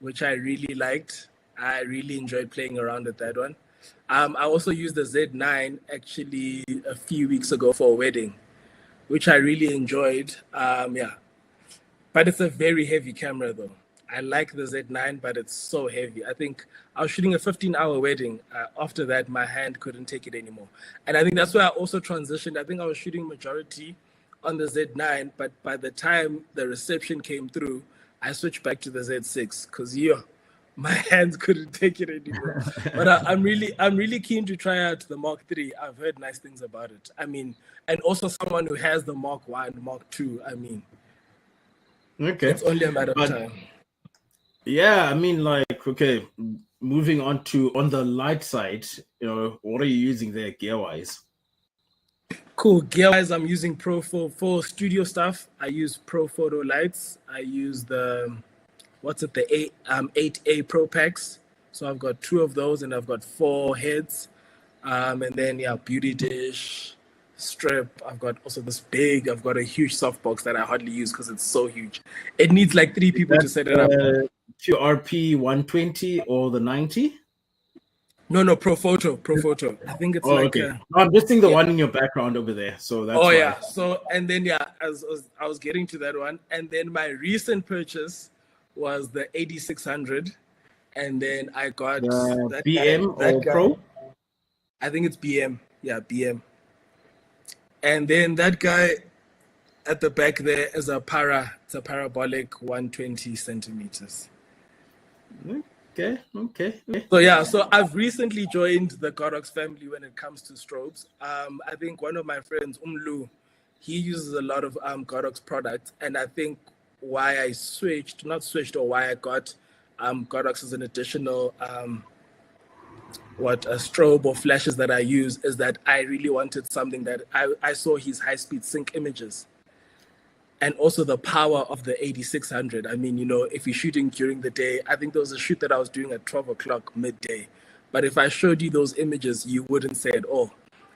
Speaker 2: which I really liked. I really enjoyed playing around with that one. I also used the Z9 actually a few weeks ago for a wedding, which I really enjoyed. But it's a very heavy camera though. I like the Z9, but it's so heavy. I think I was shooting a 15-hour wedding. After that, my hand couldn't take it anymore. And I think that's where I also transitioned. I think I was shooting majority on the Z9, but by the time the reception came through, I switched back to the Z6 because my hands couldn't take it anymore. But I'm really keen to try out the Mark III. I've heard nice things about it. And also someone who has the Mark 1, Mark 2.
Speaker 1: Okay,
Speaker 2: it's only a matter of time.
Speaker 1: Yeah, moving on the light side, what are you using there gear-wise?
Speaker 2: Cool. Gear-wise, I'm using for studio stuff. I use Pro Photo lights. I use the 8A Pro Packs. So I've got 2 of those, and I've got 4 heads. And then beauty dish, strip. I've got also I've got a huge softbox that I hardly use because it's so huge. It needs like 3 people to set it up.
Speaker 1: QRP 120 or the 90?
Speaker 2: No, Pro Photo. I think it's
Speaker 1: okay. No, I'm just seeing the one in your background over there. So that's why.
Speaker 2: So, and then, I was getting to that one. And then my recent purchase was the 8600. And then I got that
Speaker 1: BM or Pro?
Speaker 2: I think it's BM. Yeah, BM. And then that guy at the back there is it's a parabolic 120 centimeters.
Speaker 1: Okay.
Speaker 2: So yeah, so I've recently joined the Godox family when it comes to strobes. I think one of my friends, Umlu, he uses a lot of Godox products, and I think why I why I got Godox as an additional strobe or flashes that I use is that I really wanted something that I saw his high-speed sync images and also the power of the 8600. I mean, if you're shooting during the day, I think there was a shoot that I was doing at 12 o'clock midday. But if I showed you those images, you wouldn't say it all.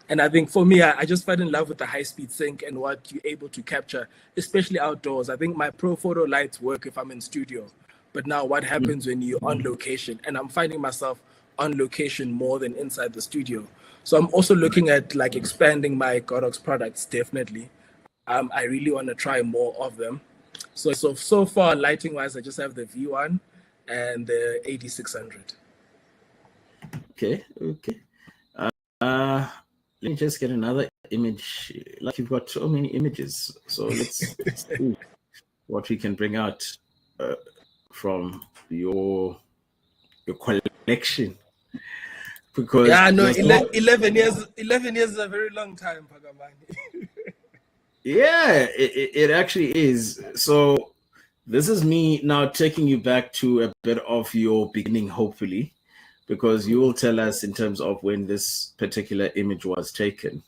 Speaker 2: And I think for me, I just fell in love with the high-speed sync and what you're able to capture, especially outdoors. I think my pro photo lights work if I'm in studio. But now what happens when you're on location? And I'm finding myself on location more than inside the studio. So I'm also looking at like expanding my Godox products, definitely. I really want to try more of them. So far, lighting wise, I just have the V1 and the 8600.
Speaker 1: Okay. Let me just get another image. Like you've got so many images, so let's see what we can bring out from your collection. Because
Speaker 2: yeah, no, 11 years is a very long time, Pakamani.
Speaker 1: Yeah, it actually is. So this is me now taking you back to a bit of your beginning, hopefully, because you will tell us in terms of when this particular image was taken.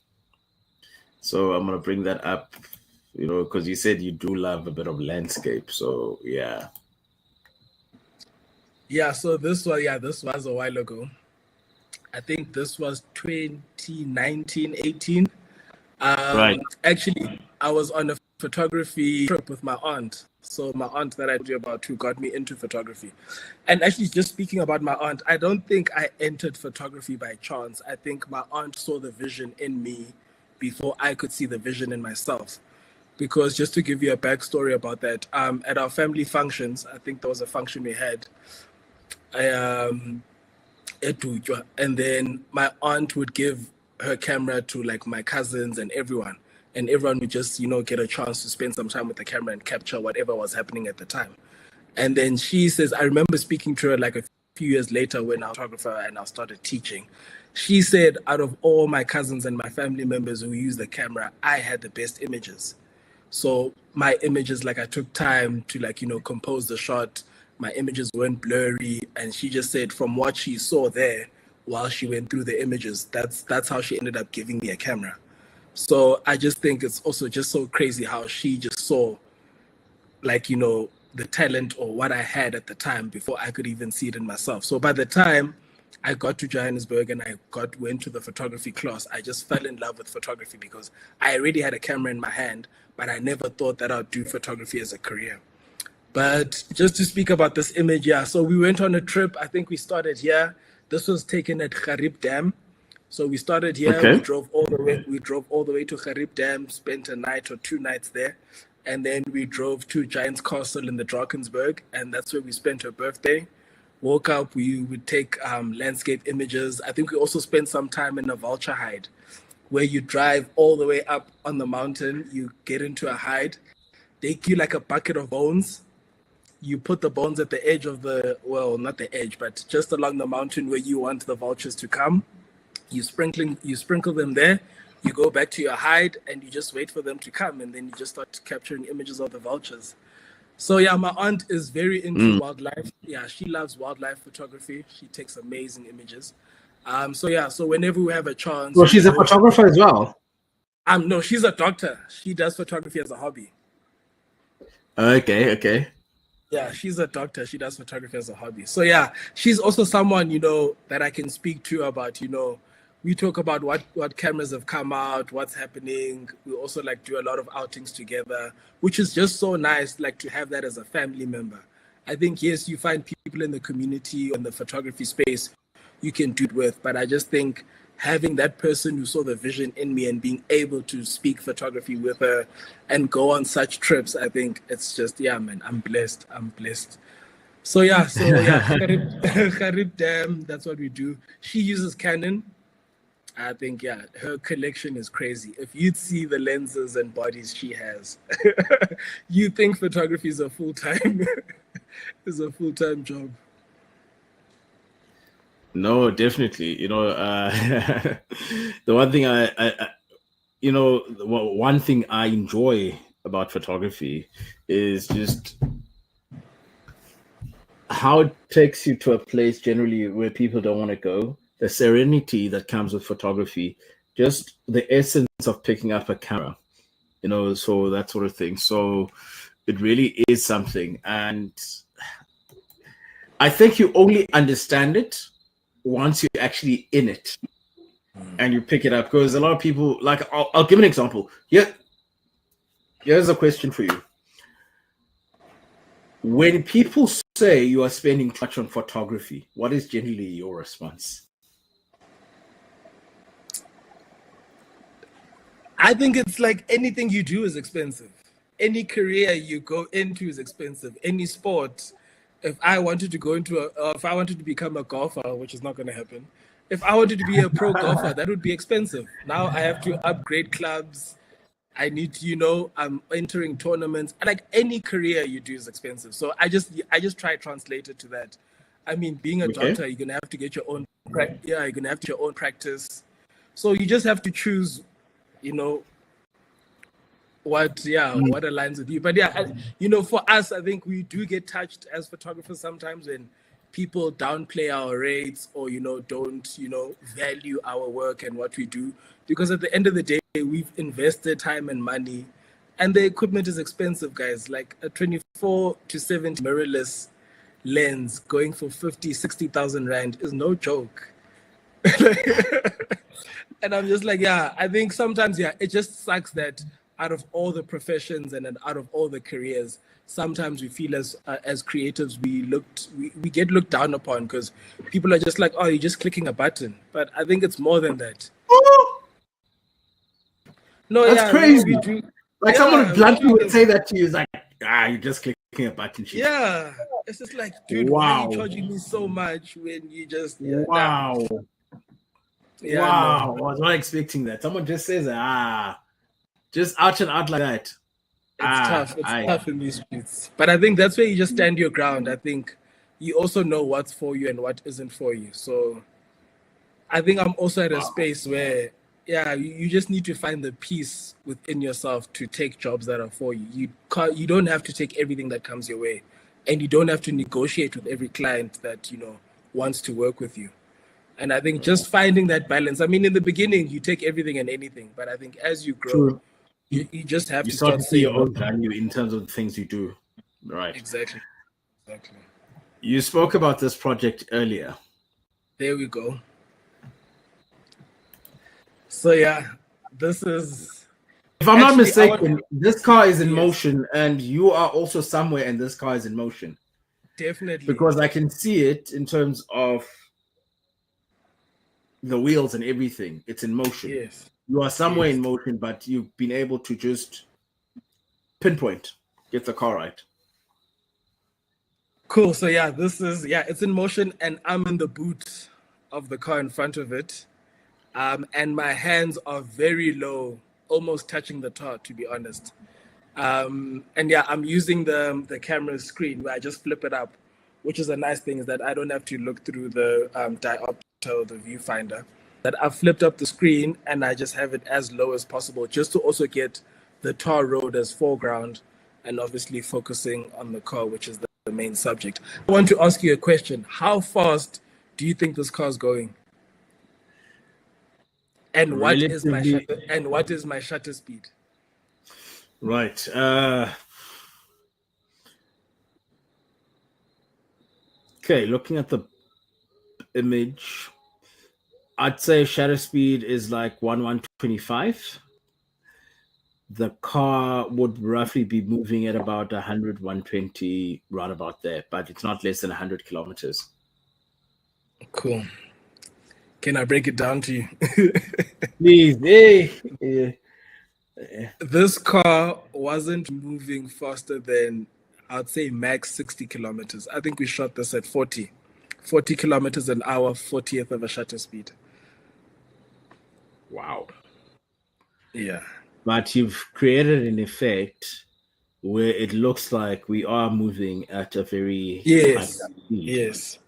Speaker 1: So I'm going to bring that up, because you said you do love a bit of landscape. So yeah.
Speaker 2: Yeah, so this was a while ago. I think this was 2019, 18.
Speaker 1: Right.
Speaker 2: Actually, I was on a photography trip with my aunt. So my aunt that I told you about who got me into photography. And actually, just speaking about my aunt, I don't think I entered photography by chance. I think my aunt saw the vision in me before I could see the vision in myself. Because just to give you a backstory about that, at our family functions, I think there was a function we had, and then my aunt would give her camera to like my cousins and everyone would just get a chance to spend some time with the camera and capture whatever was happening at the time. And then she says, I remember speaking to her like a few years later when I was a photographer and I started teaching. She said, out of all my cousins and my family members who use the camera, I had the best images. So my images, like I took time to compose the shot. My images weren't blurry, and she just said from what she saw there while she went through the images, that's how she ended up giving me a camera. So I just think it's also just so crazy how she just saw the talent or what I had at the time before I could even see it in myself. So by the time I got to Johannesburg and went to the photography class, I just fell in love with photography because I already had a camera in my hand, but I never thought that I'd do photography as a career. But just to speak about this image, yeah, so we went on a trip. I think we started here. This was taken at Garib Dam. So we started here.
Speaker 1: Okay.
Speaker 2: We drove all the way to Garib Dam, spent a night or 2 nights there. And then we drove to Giant's Castle in the Drakensberg, and that's where we spent her birthday. Woke up, we would take landscape images. I think we also spent some time in a vulture hide, where you drive all the way up on the mountain, you get into a hide, they give you like a bucket of bones. You put the bones at the edge of not the edge, but just along the mountain where you want the vultures to come. You sprinkle them there. You go back to your hide and you just wait for them to come, and then you just start capturing images of the vultures. So yeah, my aunt is very into wildlife. Yeah, she loves wildlife photography. She takes amazing images. So whenever we have a chance.
Speaker 3: So she's a photographer as well?
Speaker 2: No, she's a doctor. She does photography as a hobby.
Speaker 1: Okay.
Speaker 2: Yeah, she's a doctor. She does photography as a hobby. So yeah, she's also someone, that I can speak to about, we talk about what cameras have come out, what's happening. We also do a lot of outings together, which is just so nice, to have that as a family member. I think, yes, you find people in the community or in the photography space you can do it with, but I just think having that person who saw the vision in me and being able to speak photography with her and go on such trips, I think it's just, yeah, man, I'm blessed. So Garib Dam, that's what we do. She uses Canon. I think, yeah, her collection is crazy. If you'd see the lenses and bodies she has, you think photography is a full-time job.
Speaker 1: No, definitely. The one thing one thing I enjoy about photography is just how it takes you to a place generally where people don't want to go. The serenity that comes with photography, just the essence of picking up a camera, so that sort of thing. So it really is something. And I think you only understand it once you're actually in it and you pick it up. Because a lot of people, like, I'll give an example. Yeah. Here's a question for you. When people say you are spending too much on photography, what is generally your response?
Speaker 2: I think it's like anything you do is expensive. Any career you go into is expensive. Any sport. If I wanted to go into if I wanted to become a golfer, which is not going to happen, if I wanted to be a pro golfer, that would be expensive. Now I have to upgrade clubs. I need to, I'm entering tournaments. Like any career you do is expensive. So I just try to translate it to that. I mean, being a doctor, you're gonna have to get your own. You're gonna have to your own practice. So you just have to choose, what aligns with you. But for us, I think we do get touched as photographers sometimes when people downplay our rates or don't value our work and what we do, because at the end of the day we've invested time and money and the equipment is expensive, guys. Like a 24 to 70 mirrorless lens going for 50,000-60,000 rand is no joke. And I'm just like, I think sometimes, it just sucks that out of all the professions and out of all the careers, sometimes we feel as creatives, we get looked down upon because people are just like, oh, you're just clicking a button. But I think it's more than that. No,
Speaker 1: that's crazy.
Speaker 2: We do.
Speaker 1: Like someone bluntly would say that to you, is like, you're just clicking a button. Shit.
Speaker 2: Yeah, it's just like, dude, why are you charging me so much when you just
Speaker 1: wow. Yeah, wow, no. I was not expecting that. Someone just says, just out and out like that.
Speaker 2: It's tough. It's tough in these streets. But I think that's where you just stand your ground. I think you also know what's for you and what isn't for you. So I think I'm also at a space where, you just need to find the peace within yourself to take jobs that are for you. You don't have to take everything that comes your way, and you don't have to negotiate with every client that wants to work with you. And I think just finding that balance. I mean, in the beginning, you take everything and anything, but I think as you grow, you just have to
Speaker 1: start to see your own value in terms of the things you do. Right.
Speaker 2: Exactly.
Speaker 1: You spoke about this project earlier.
Speaker 2: There we go. So this is.
Speaker 1: If I'm not mistaken, this car is in motion, and you are also somewhere, and this car is in motion.
Speaker 2: Definitely.
Speaker 1: Because I can see it in terms of the wheels and everything. It's in motion.
Speaker 2: Yes.
Speaker 1: You are somewhere in motion, but you've been able to just pinpoint, get the car right.
Speaker 2: Cool. So this is it's in motion, and I'm in the boot of the car in front of it. And my hands are very low, almost touching the tar, to be honest. And I'm using the camera screen where I just flip it up, which is a nice thing, is that I don't have to look through the diopter or the viewfinder. That I've flipped up the screen and I just have it as low as possible, just to also get the tar road as foreground and obviously focusing on the car, which is the main subject. I want to ask you a question. How fast do you think this car is going? And what is my shutter speed?
Speaker 1: Right. Okay, looking at the image, I'd say shutter speed is like 125. The car would roughly be moving at about 100, 120, right about there, but it's not less than 100 kilometers.
Speaker 2: Cool. Can I break it down to you?
Speaker 1: Please. Hey.
Speaker 2: This car wasn't moving faster than, I'd say, max 60 kilometers. I think we shot this at 40 kilometers an hour, 40th of a shutter speed.
Speaker 1: Wow.
Speaker 2: Yeah.
Speaker 1: But you've created an effect where it looks like we are moving at a very high speed.
Speaker 2: Yes.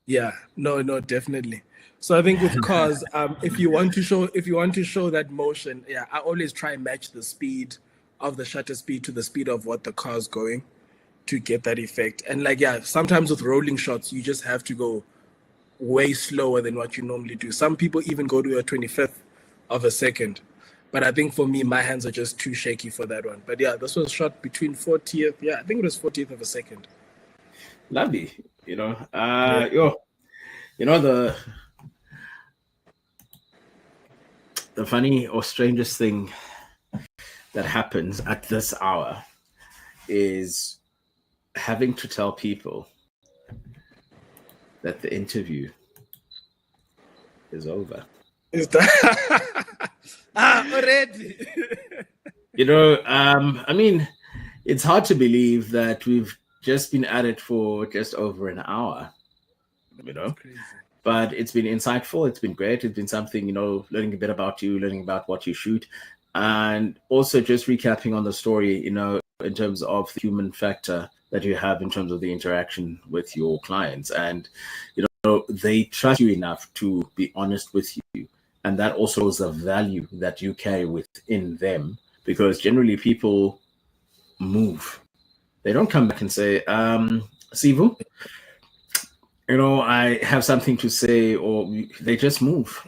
Speaker 2: Yeah, no, definitely. So I think with cars, if you want to show that motion, yeah, I always try and match the speed of the shutter speed to the speed of what the car's going to get that effect. And like, yeah, sometimes with rolling shots, you just have to go way slower than what you normally do. Some people even go to a 25th of a second. But I think for me, my hands are just too shaky for that one. But yeah, this was shot between 40th. Yeah, I think it was 40th of a second.
Speaker 1: Lovely.
Speaker 2: Yeah.
Speaker 1: The funny or strangest thing that happens at this hour is having to tell people that the interview is over.
Speaker 2: Is that already?
Speaker 1: I mean, it's hard to believe that we've just been at it for just over an hour, but it's been insightful. It's been great. It's been something, learning a bit about you, learning about what you shoot, and also just recapping on the story, in terms of the human factor that you have in terms of the interaction with your clients. And, they trust you enough to be honest with you. And that also is a value that you carry within them, because generally people move. They don't come back and say, Sivu, I have something to say, or they just move.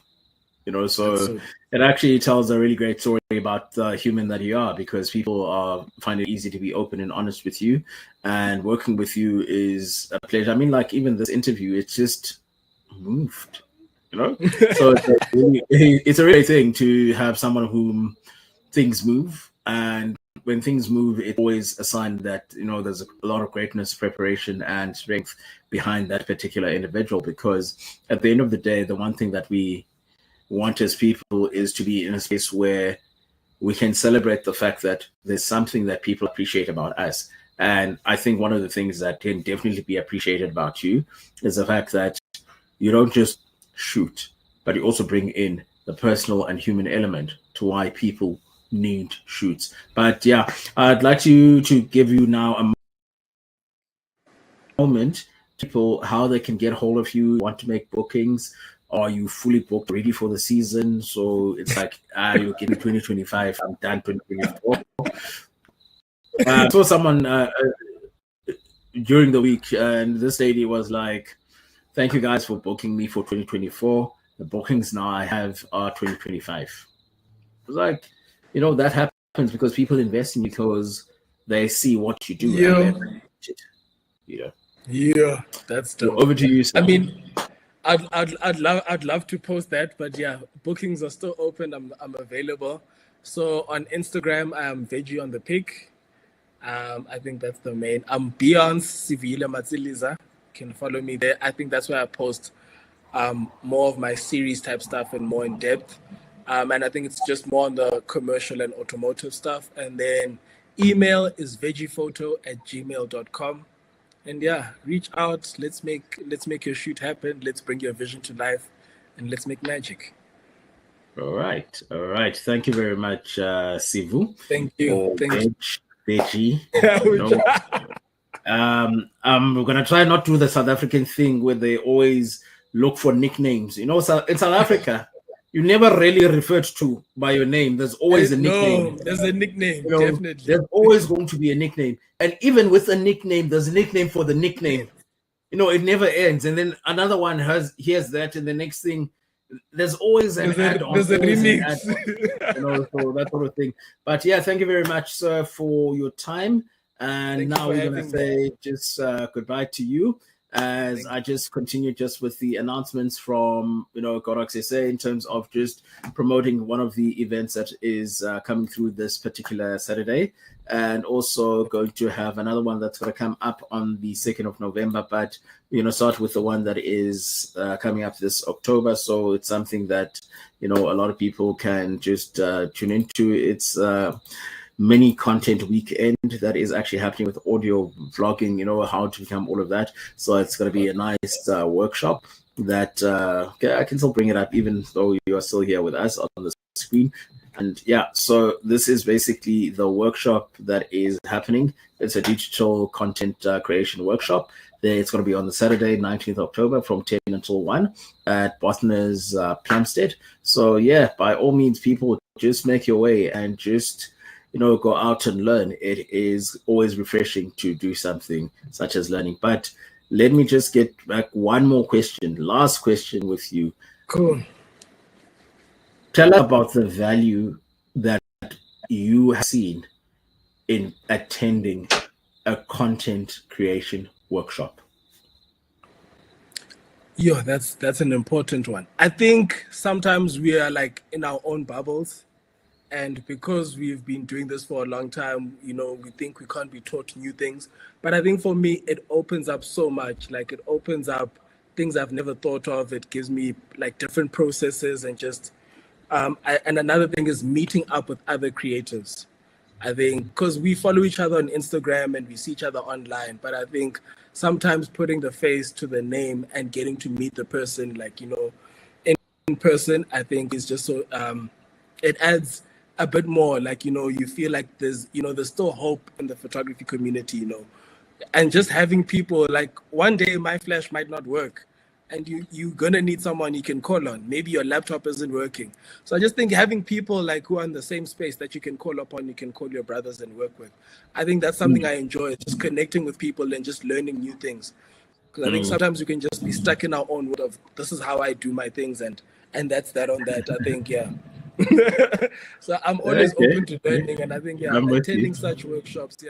Speaker 1: So it actually tells a really great story about the human that you are, because people find it easy to be open and honest with you, and working with you is a pleasure. I mean, like even this interview, it's just moved, So it's a really thing to have someone whom things move, and when things move, it's always a sign that there's a lot of greatness, preparation, and strength behind that particular individual. Because at the end of the day, the one thing that we want as people is to be in a space where we can celebrate the fact that there's something that people appreciate about us. And I think one of the things that can definitely be appreciated about you is the fact that you don't just shoot, but you also bring in the personal and human element to why people need shoots. But yeah, I'd like to give you now a moment, people, how they can get hold of you, want to make bookings. Are you fully booked ready for the season? So it's like, you're getting 2025, I'm done 2024. I saw someone during the week, and this lady was like, thank you guys for booking me for 2024. The bookings now I have are 2025. It was like, that happens because people invest in you because they see what you do.
Speaker 2: Yeah.
Speaker 1: And
Speaker 2: yeah, that's dope.
Speaker 1: So over to you, Sam.
Speaker 2: I mean, I'd love to post that, but yeah, bookings are still open. I'm available. So on Instagram, I'm Veggie on the Pic. I think that's the main. I'm Sivu Matsiliza. You can follow me there. I think that's where I post more of my series type stuff and more in depth. And I think it's just more on the commercial and automotive stuff. And then email is veggiePhoto@gmail.com. And yeah, reach out. Let's make your shoot happen. Let's bring your vision to life, and let's make magic.
Speaker 1: All right. Thank you very much, Sivu.
Speaker 2: Thank you.
Speaker 1: Veggie. We're gonna try not to do the South African thing where they always look for nicknames. In South Africa, you never really referred to by your name. There's always a nickname.
Speaker 2: No, there's a nickname, definitely.
Speaker 1: There's always going to be a nickname. And even with a nickname, there's a nickname for the nickname. It never ends. And then another one hears that, and the next thing, there's always an add-on.
Speaker 2: There's a remix.
Speaker 1: So that sort of thing. But yeah, thank you very much, sir, for your time. And now we're going to say just goodbye to you, as I just continue just with the announcements from Godox SA in terms of just promoting one of the events that is coming through this particular Saturday, and also going to have another one that's going to come up on the 2nd of November, but start with the one that is coming up this October. So it's something that a lot of people can just tune into. It's mini content weekend that is actually happening with audio vlogging, how to become all of that. So it's going to be a nice workshop that I can still bring it up even though you are still here with us on the screen. And yeah, so this is basically the workshop that is happening. It's a digital content creation workshop. It's going to be on the Saturday, 19th October from 10 until 1 at Botner's Plumstead. So yeah, by all means, people, just make your way and just, go out and learn. It is always refreshing to do something such as learning. But let me just get back one more question, last question with you.
Speaker 2: Cool.
Speaker 1: Tell us about the value that you have seen in attending a content creation workshop.
Speaker 2: Yeah, that's an important one. I think sometimes we are like in our own bubbles, and because we've been doing this for a long time, we think we can't be taught new things. But I think for me, it opens up so much. Like, it opens up things I've never thought of. It gives me like different processes, and just and another thing is meeting up with other creatives. I think because we follow each other on Instagram and we see each other online, but I think sometimes putting the face to the name and getting to meet the person, like, in person, I think is just so, it adds a bit more, like, you feel like there's still hope in the photography community, and just having people, like, one day my flash might not work, and you're gonna need someone you can call on. Maybe your laptop isn't working. So I just think having people like who are in the same space that you can call upon, you can call your brothers and work with. I think that's something I enjoy, just connecting with people and just learning new things. Because I think sometimes you can just be stuck in our own world of, this is how I do my things, and that's that on that. I think, yeah. So I'm always open to learning, and I think, attending such workshops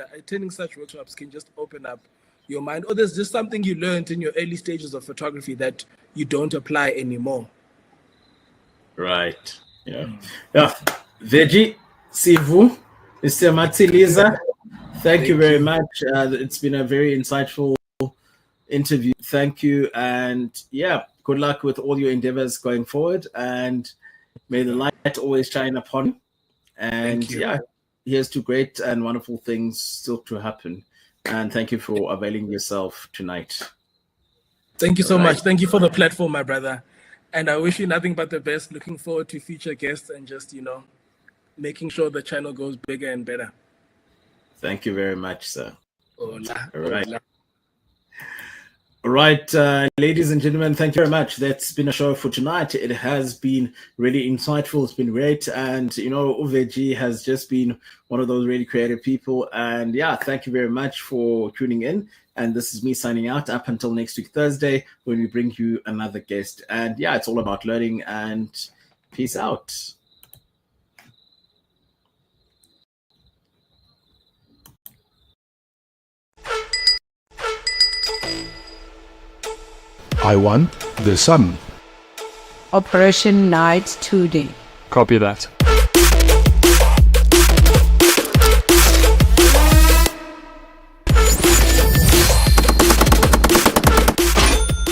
Speaker 2: can just open up your mind, or there's just something you learned in your early stages of photography that you don't apply anymore.
Speaker 1: Right. Yeah. Veggie, Sivu, Mr. Matsiliza, thank you very much. It's been a very insightful interview. Thank you, and good luck with all your endeavors going forward, and may the light always shine upon you. And here's to great and wonderful things still to happen. And thank you for availing yourself tonight.
Speaker 2: Thank you so much. Thank you for the platform, my brother. And I wish you nothing but the best. Looking forward to future guests and just, making sure the channel goes bigger and better.
Speaker 1: Thank you very much, sir.
Speaker 2: Hola.
Speaker 1: All right.
Speaker 2: Hola.
Speaker 1: All right, ladies and gentlemen, thank you very much. That's been a show for tonight. It has been really insightful. It's been great. And, Uveji has just been one of those really creative people. And thank you very much for tuning in. And this is me signing out up until next week, Thursday, when we bring you another guest. And it's all about learning, and peace out.
Speaker 3: I want the sun.
Speaker 4: Operation Night 2D.
Speaker 5: Copy that.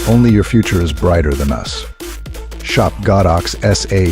Speaker 3: Only your future is brighter than us. Shop Godox SA